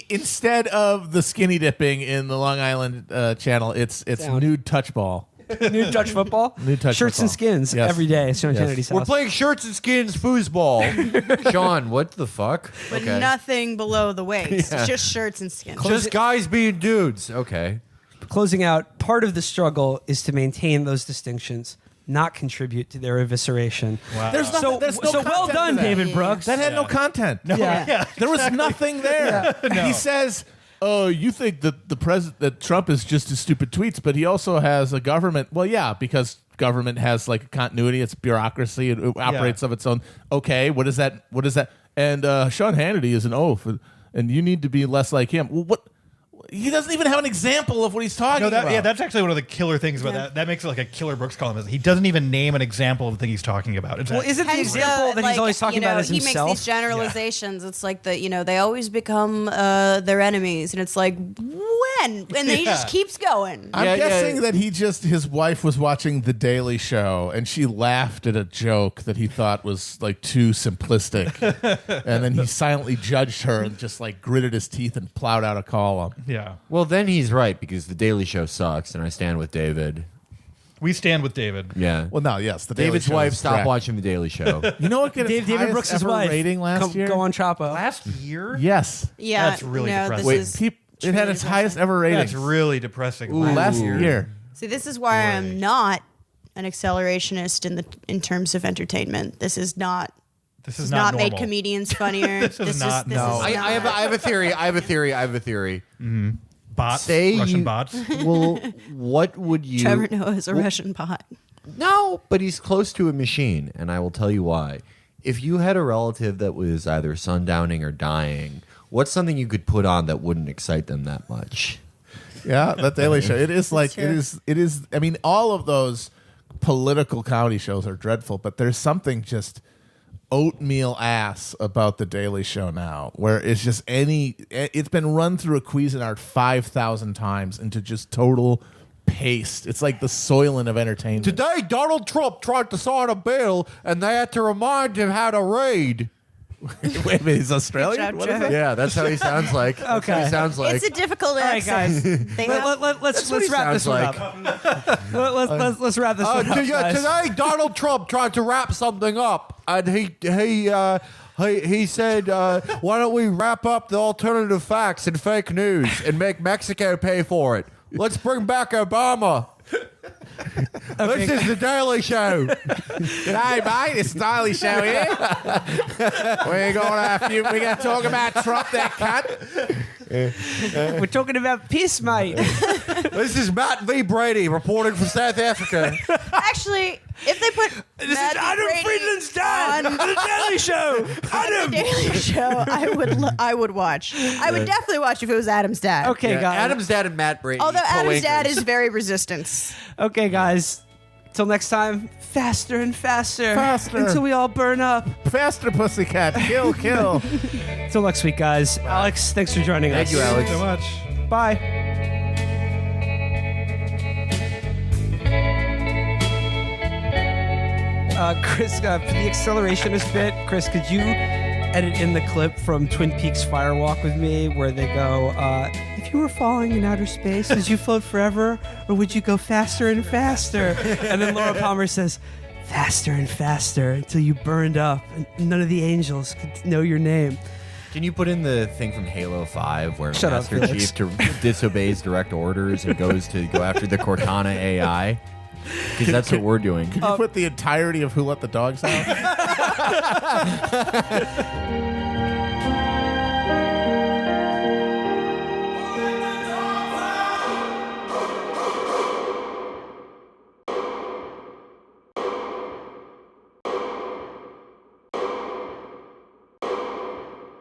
instead of the skinny dipping in the Long Island Channel, it's Down. nude touch ball. New touch football. New touch Shirts and football. skins Yes. every day. It's Sean Yes. Kennedy's We're house. playing shirts and skins foosball. Sean, what the fuck? But nothing below the waist. Yeah. Just shirts and skins. Just guys being dudes. Okay. Closing out, part of the struggle is to maintain those distinctions, not contribute to their evisceration. Wow. There's nothing. So, there's no so well content done, to that. David Brooks. That had no content. Yeah. There was nothing there. He says, "Oh, you think that that Trump is just his stupid tweets, but he also has a government." Well, yeah, because government has like a continuity. It's bureaucracy. It operates of its own. Okay, what is that? What is that? And Sean Hannity is an oaf, and you need to be less like him. Well, what? He doesn't even have an example of what he's talking about. Yeah, that's actually one of the killer things about that. That makes it like a killer Brooks column. Is he doesn't even name an example of the thing he's talking about. Well, isn't the Hence example that he's always talking about is he himself? makes these generalizations. It's like they always become their enemies, and it's like when, and then he just keeps going. I'm guessing that his wife was watching The Daily Show and she laughed at a joke that he thought was like too simplistic. And then he silently judged her and just like gritted his teeth and plowed out a column. Yeah. Well, then he's right because The Daily Show sucks, and I stand with David. We stand with David. Yeah. Well, no, yes. The Daily David's Show wife is stopped trash. watching The Daily Show. You know what? David Brooks' ever wife. rating last year? Go on Chapo. Last year? Yes. Yeah, That's really no, depressing. this Wait, is it had truly its highest depressing. ever rating. That's really depressing. last year. See, this is why I'm not an accelerationist in terms of entertainment. This is not. This This is has not normal. made comedians funnier. This is not- This no. is I not. have a theory. Bots, Say Russian you- bots. Well, what would you... Trevor Noah is a Russian bot. No, but he's close to a machine, and I will tell you why. If you had a relative that was either sundowning or dying, what's something you could put on that wouldn't excite them that much? Yeah, that Daily Show. It is like Sure. it is. I mean, all of those political comedy shows are dreadful, but there's something just oatmeal ass about the Daily Show now, where it's just it's been run through a Cuisinart 5,000 times into just total paste. It's like the Soylent of entertainment. Today, Donald Trump tried to sign a bill, and they had to remind him how to read. Wait a minute, he's Australian? Good job, What is Joe. it? Yeah, that's how he sounds like. That's how he sounds like. It's a difficult All right, accent. guys. They have- Let's what he wrap this sounds one like. up. Let's wrap this one up, guys. Today, Donald Trump tried to wrap something up, and he said, "Why don't we wrap up the alternative facts and fake news and make Mexico pay for it? Let's bring back Obama." This is the Daily Show. G'day, mate. It's the Daily Show here. We're gonna talk about Trump, that cunt. We're talking about peace, mate. This is Matt V. Brady reporting from South Africa. Actually, if they put This Matthew is Adam Brady Friedland's dad on on the Daily Show. the Daily Show, I would watch. I would definitely watch if it was Adam's dad. Okay, Yeah, guys. Adam's dad and Matt Brady. Although Adam's dad co-anchors. is very resistance. Okay, guys. Till next time, faster and faster. Faster. Until we all burn up. Faster, pussycat. Kill, kill. Till next week, guys. Alex, thanks for joining us. Thank you, Alex. so much. Bye. Chris, for the accelerationist bit, Chris, could you edit in the clip from Twin Peaks Firewalk with me where they go, if you were falling in outer space, would you float forever or would you go faster and faster? And then Laura Palmer says, faster and faster until you burned up and none of the angels could know your name. Can you put in the thing from Halo 5 where Shut up, Master Felix. Chief disobeys direct orders and goes to go after the Cortana AI? Because that's what we're doing. Can you put the entirety of Who Let the Dogs Out?